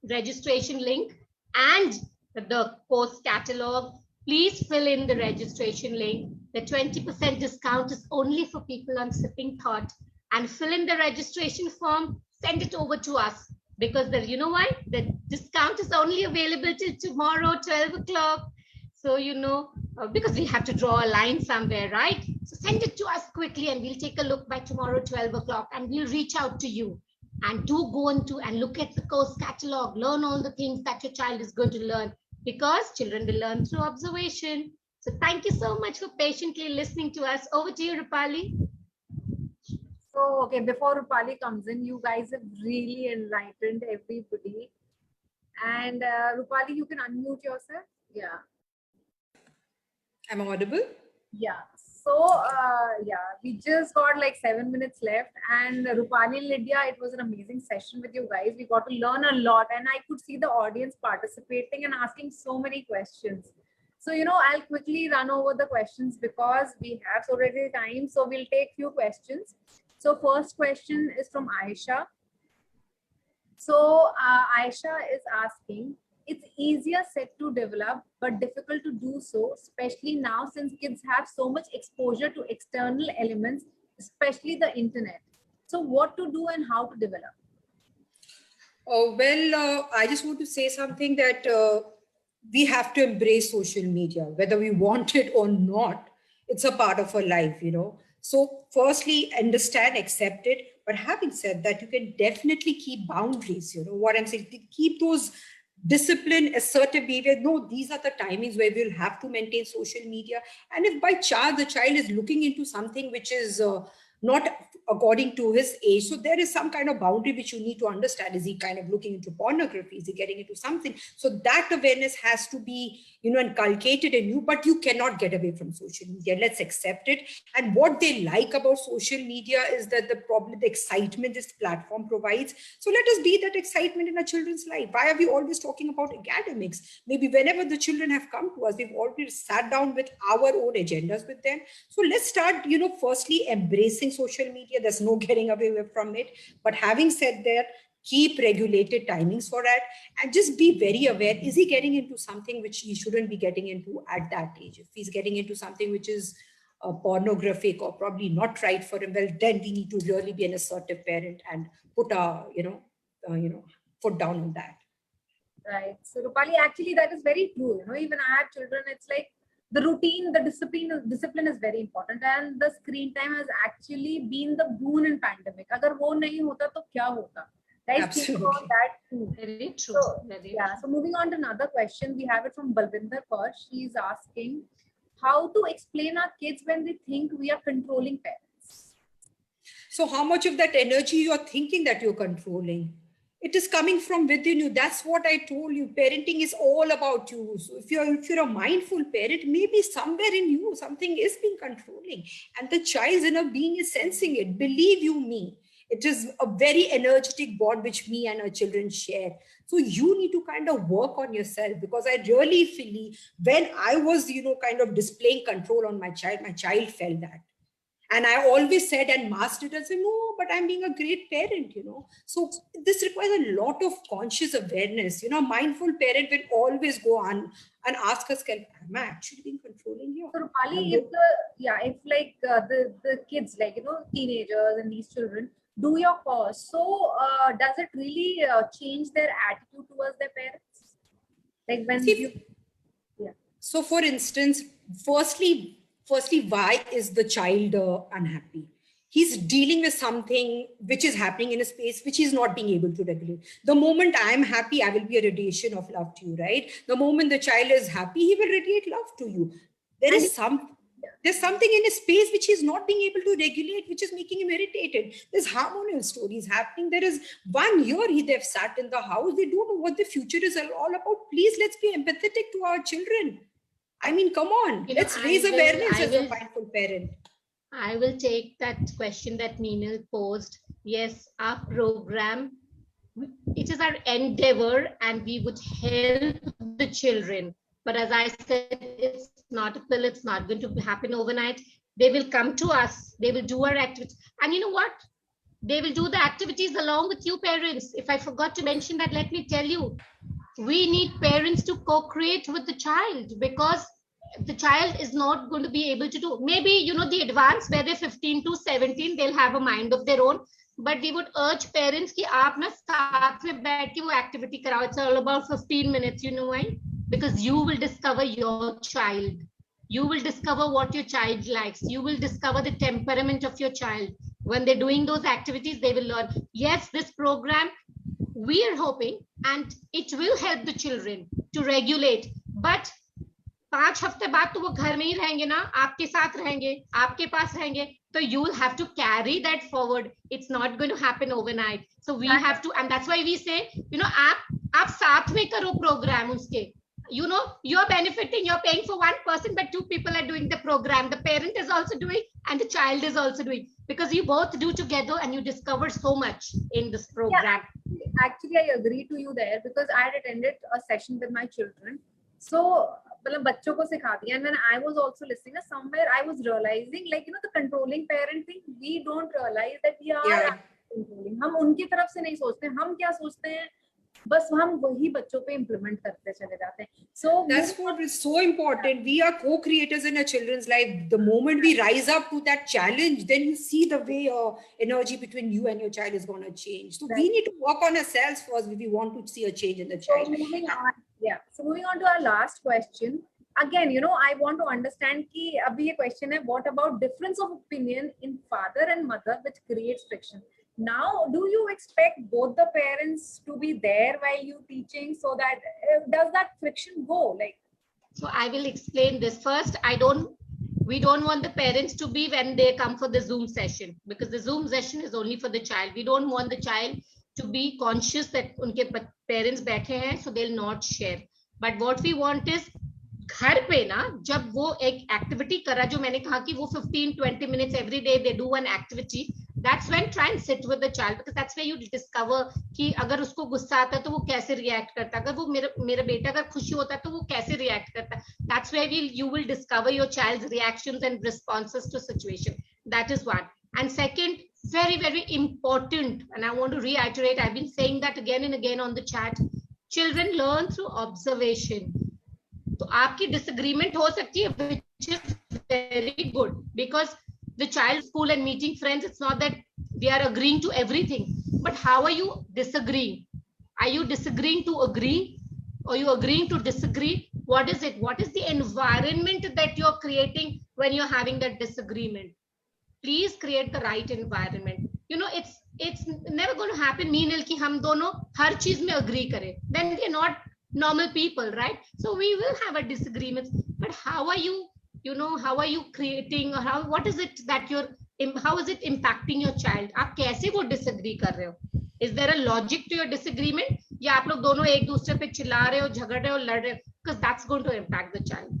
registration link and the course catalog. Please fill in the registration link. The 20% discount is only for people on Sipping Thought. And fill in the registration form, send it over to us. Because you know why? The discount is only available till tomorrow, 12 o'clock. So, because we have to draw a line somewhere, right? So send it to us quickly and we'll take a look by tomorrow, 12 o'clock, and we'll reach out to you. And do go into and look at the course catalog, learn all the things that your child is going to learn because children will learn through observation. So thank you so much for patiently listening to us. Over to you, Rupali.
So, okay, before Rupali comes in, you guys have really enlightened everybody. And Rupali, you can unmute yourself. Yeah.
Am I audible?
Yeah. So, we just got like 7 minutes left. And Rupali and Lydia, it was an amazing session with you guys. We got to learn a lot. And I could see the audience participating and asking so many questions. So, I'll quickly run over the questions because we have so little time. So, we'll take few questions. So first question is from Aisha. So Aisha is asking, it's easier said to develop, but difficult to do so, especially now since kids have so much exposure to external elements, especially the internet. So what to do and how to develop?
I just want to say something that we have to embrace social media, whether we want it or not. It's a part of our life, So firstly, understand, accept it. But having said that, you can definitely keep boundaries. What I'm saying, keep those discipline, assertive behavior. No, these are the timings where we'll have to maintain social media. And if by chance the child is looking into something which is not according to his age. So there is some kind of boundary which you need to understand. Is he kind of looking into pornography? Is he getting into something? So that awareness has to be, inculcated in you, but you cannot get away from social media. Let's accept it. And what they like about social media is that the excitement this platform provides. So let us be that excitement in our children's life. Why are we always talking about academics? Maybe whenever the children have come to us, we've always sat down with our own agendas with them. So let's start, firstly embracing social media. There's no getting away from it. But having said that, keep regulated timings for it, and just be very aware. Is he getting into something which he shouldn't be getting into at that age? If he's getting into something which is pornographic or probably not right for him, well, then we need to really be an assertive parent and put our, foot down on that.
Right. So Rupali, actually that is very true. Even I have children, it's like the routine, the discipline is very important, and the screen time has actually been the boon in pandemic. Agar wo nahi hota to kya hota? Guys, think about that too.
Very true.
So,
Very
yeah. So moving on to another question, we have it from Balvinder Kaur. She's asking how to explain our kids when they think we are controlling parents.
So how much of that energy you're thinking that you're controlling? It is coming from within you. That's what I told you. Parenting is all about you. So if you're a mindful parent, maybe somewhere in you, something is being controlling. And the child's inner being is sensing it. Believe you me. It is a very energetic bond which me and our children share. So you need to kind of work on yourself, because I really feel when I was, kind of displaying control on my child felt that. And I always said and masked it and said, no, but I'm being a great parent, So this requires a lot of conscious awareness. Mindful parent will always go on and ask us, am I actually being controlling you?
So Rupali, if the kids, teenagers and these children do your cause, so does it really change their attitude towards their parents? Like when
So for instance, firstly, why is the child unhappy? He's dealing with something which is happening in a space which he's not being able to regulate. The moment I'm happy, I will be a radiation of love to you, right? The moment the child is happy, he will radiate love to you. There's something in his space which he's not being able to regulate, which is making him irritated. There's hormonal stories happening. There is 1 year they've sat in the house. They don't know what the future is all about. Please, let's be empathetic to our children. I mean, come on, let's raise awareness as a mindful parent.
I will take that question that Meenal posed. Yes, our program, it is our endeavor and we would help the children. But as I said, it's not a pill. It's not going to happen overnight. They will come to us. They will do our activities. And you know what? They will do the activities along with you parents. If I forgot to mention that, let me tell you, we need parents to co-create with the child, because the child is not going to be able to do, maybe, the advanced where they're 15 to 17, they'll have a mind of their own. But we would urge parents कि आप ना साथ में बैठ के वो activity कराओ. It's all about 15 minutes. You know why? Because you will discover your child. You will discover what your child likes. You will discover the temperament of your child. When they're doing those activities, they will learn. Yes, this program, we are hoping, and it will help the children to regulate. But 5 हफ्ते बाद तो वो घर में ही रहेंगे ना, आपके साथ रहेंगे, आपके पास रहेंगे, so you will have to carry that forward. It's not going to happen overnight. So we have to, and that's why we say, आप साथ में करो program उसके. You're benefiting, you're paying for one person, but 2 people are doing the program. The parent is also doing and the child is also doing, because you both do together and you discover so much in this program.
Yeah, actually, I agree to you there, because I had attended a session with my children. So, बच्चों को सिखा दिया, and when I was also listening, somewhere I was realizing, the controlling parent thing, we don't realize that we are controlling. हम उनकी तरफ से नहीं सोचते, हम क्या सोचते हैं, बस हम वही बच्चों पे implement करते चले जाते हैं. So
that's what is so important. We are co-creators in our children's life. The moment we rise up to that challenge, then you see the way your energy between you and your child is going to change. So we need to work on ourselves first if we want to see a change in the child.
So moving on to our last question. Again, I want to understand कि अभी ये question है, what about difference of opinion in father and mother which creates friction? Now, do you expect both the parents to be there while you teaching, so that does that friction go?
So I will explain this first. I don't We don't want the parents to be when they come for the Zoom session, because the Zoom session is only for the child. We don't want the child to be conscious that unke parents baithe hain, so they'll not share. But what we want is घर पे ना जब वो एक activity करा, जो मैंने कहा कि वो 15-20 minutes every day they do one activity, that's when try and sit with the child, because that's where you discover कि अगर उसको गुस्सा आता है तो वो कैसे रिएक्ट करता है, अगर वो मेरा बेटा अगर खुशी होता है तो वो कैसे रिएक्ट करता है. That's where you will discover your child's reactions and responses to situation. That is one. And second, very, very important, and I want to reiterate, I've been saying that again and again on the chat, children learn through observation. तो आपकी disagreement हो सकती है, which is very good, because the child school and meeting friends, it's not that we are agreeing to everything, but how are you disagreeing? Are you disagreeing to agree, or you agreeing to disagree? What is it? What is the environment that you're creating when you're having that disagreement? Please create the right environment. You know, it's never going to happen Meenal ki hum dono har cheez mein agree kare, then we're not normal people, right? So we will have a disagreement, but how are you, you know, how are you creating, or how, what is it that you're, how is it impacting your child? आप कैसे वो disagree कर रहे हो? Is there a logic to your disagreement? या आप लोग दोनों एक दूसरे पे चिल्ला रहे हो, झगड़ रहे हो, लड़ रहे हो? Because that's going to impact the child.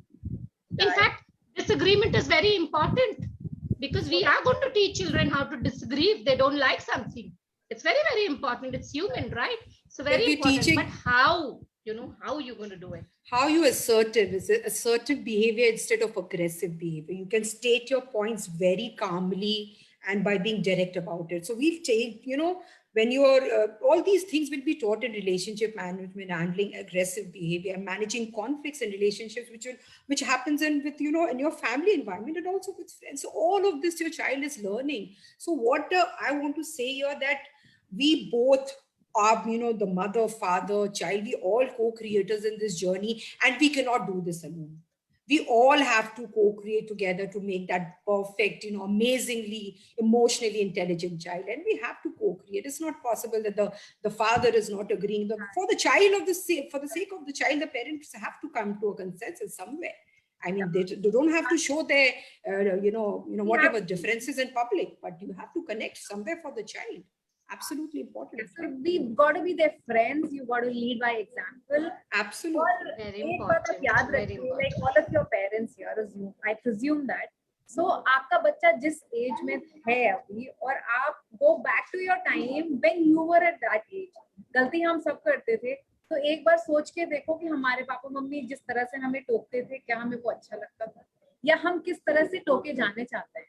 In fact, disagreement is very important, because we are going to teach children how to disagree if they don't like something. It's very, very important. It's human, right? So very important. But how? You know, how are you going to do it?
How you assertive? Is it assertive behavior instead of aggressive behavior? You can state your points very calmly and by being direct about it. So we've taken, you know, when you're, all these things will be taught in relationship management, handling aggressive behavior, managing conflicts in relationships, which happens in with, you know, in your family environment and also with friends. So all of this your child is learning. So what I want to say here, that we both are, you know, the mother, father, child, we all co-creators in this journey, and we cannot do this alone. We all have to co-create together to make that perfect, you know, amazingly emotionally intelligent child, and we have to co-create. It's not possible that the father is not agreeing. For the child of the sake, for the sake of the child, the parents have to come to a consensus somewhere. I mean, they don't have to show their, you know, whatever differences in public, but you have to connect somewhere for the child. Absolutely important.
So we've got to be their friends. You got to lead by example.
Absolutely.
Very important. Very important.
Like all of your parents here, I presume that. So आपका बच्चा जिस age में है अभी, और आप go back to your time when you were at that age. गलती हम सब करते थे. तो एक बार सोच के देखो कि हमारे पापा मम्मी जिस तरह से हमें टोकते थे, क्या हमें वो अच्छा लगता था, या हम किस तरह से टोके जाने चाहते हैं.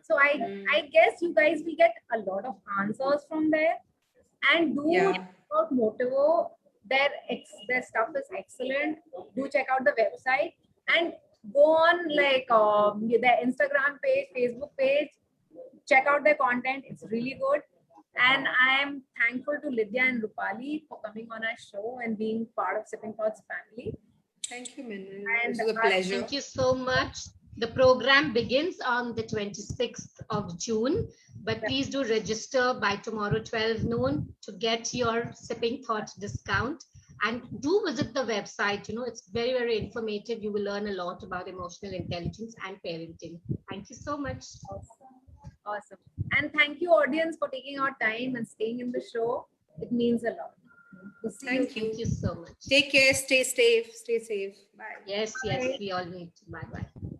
So I guess you guys will get a lot of answers from there, and do check out Motivo. Their stuff is excellent. Do check out the website and go on like their Instagram page, Facebook page. Check out their content. It's really good. And I am thankful to Lydia and Rupali for coming on our show and being part of Sipping Thoughts family.
Thank you, Minal. It was a pleasure.
Thank you so much. The program begins on the 26th of June, but please do register by tomorrow 12 noon to get your Sipping Thought discount, and do visit the website. You know, it's very, very informative. You will learn a lot about emotional intelligence and parenting. Thank you so much.
Awesome. And thank you, audience, for taking our time and staying in the show. It means a lot.
Thank you so much.
Take care. Stay safe. Stay safe. Bye.
Yes, we all need to. Bye-bye.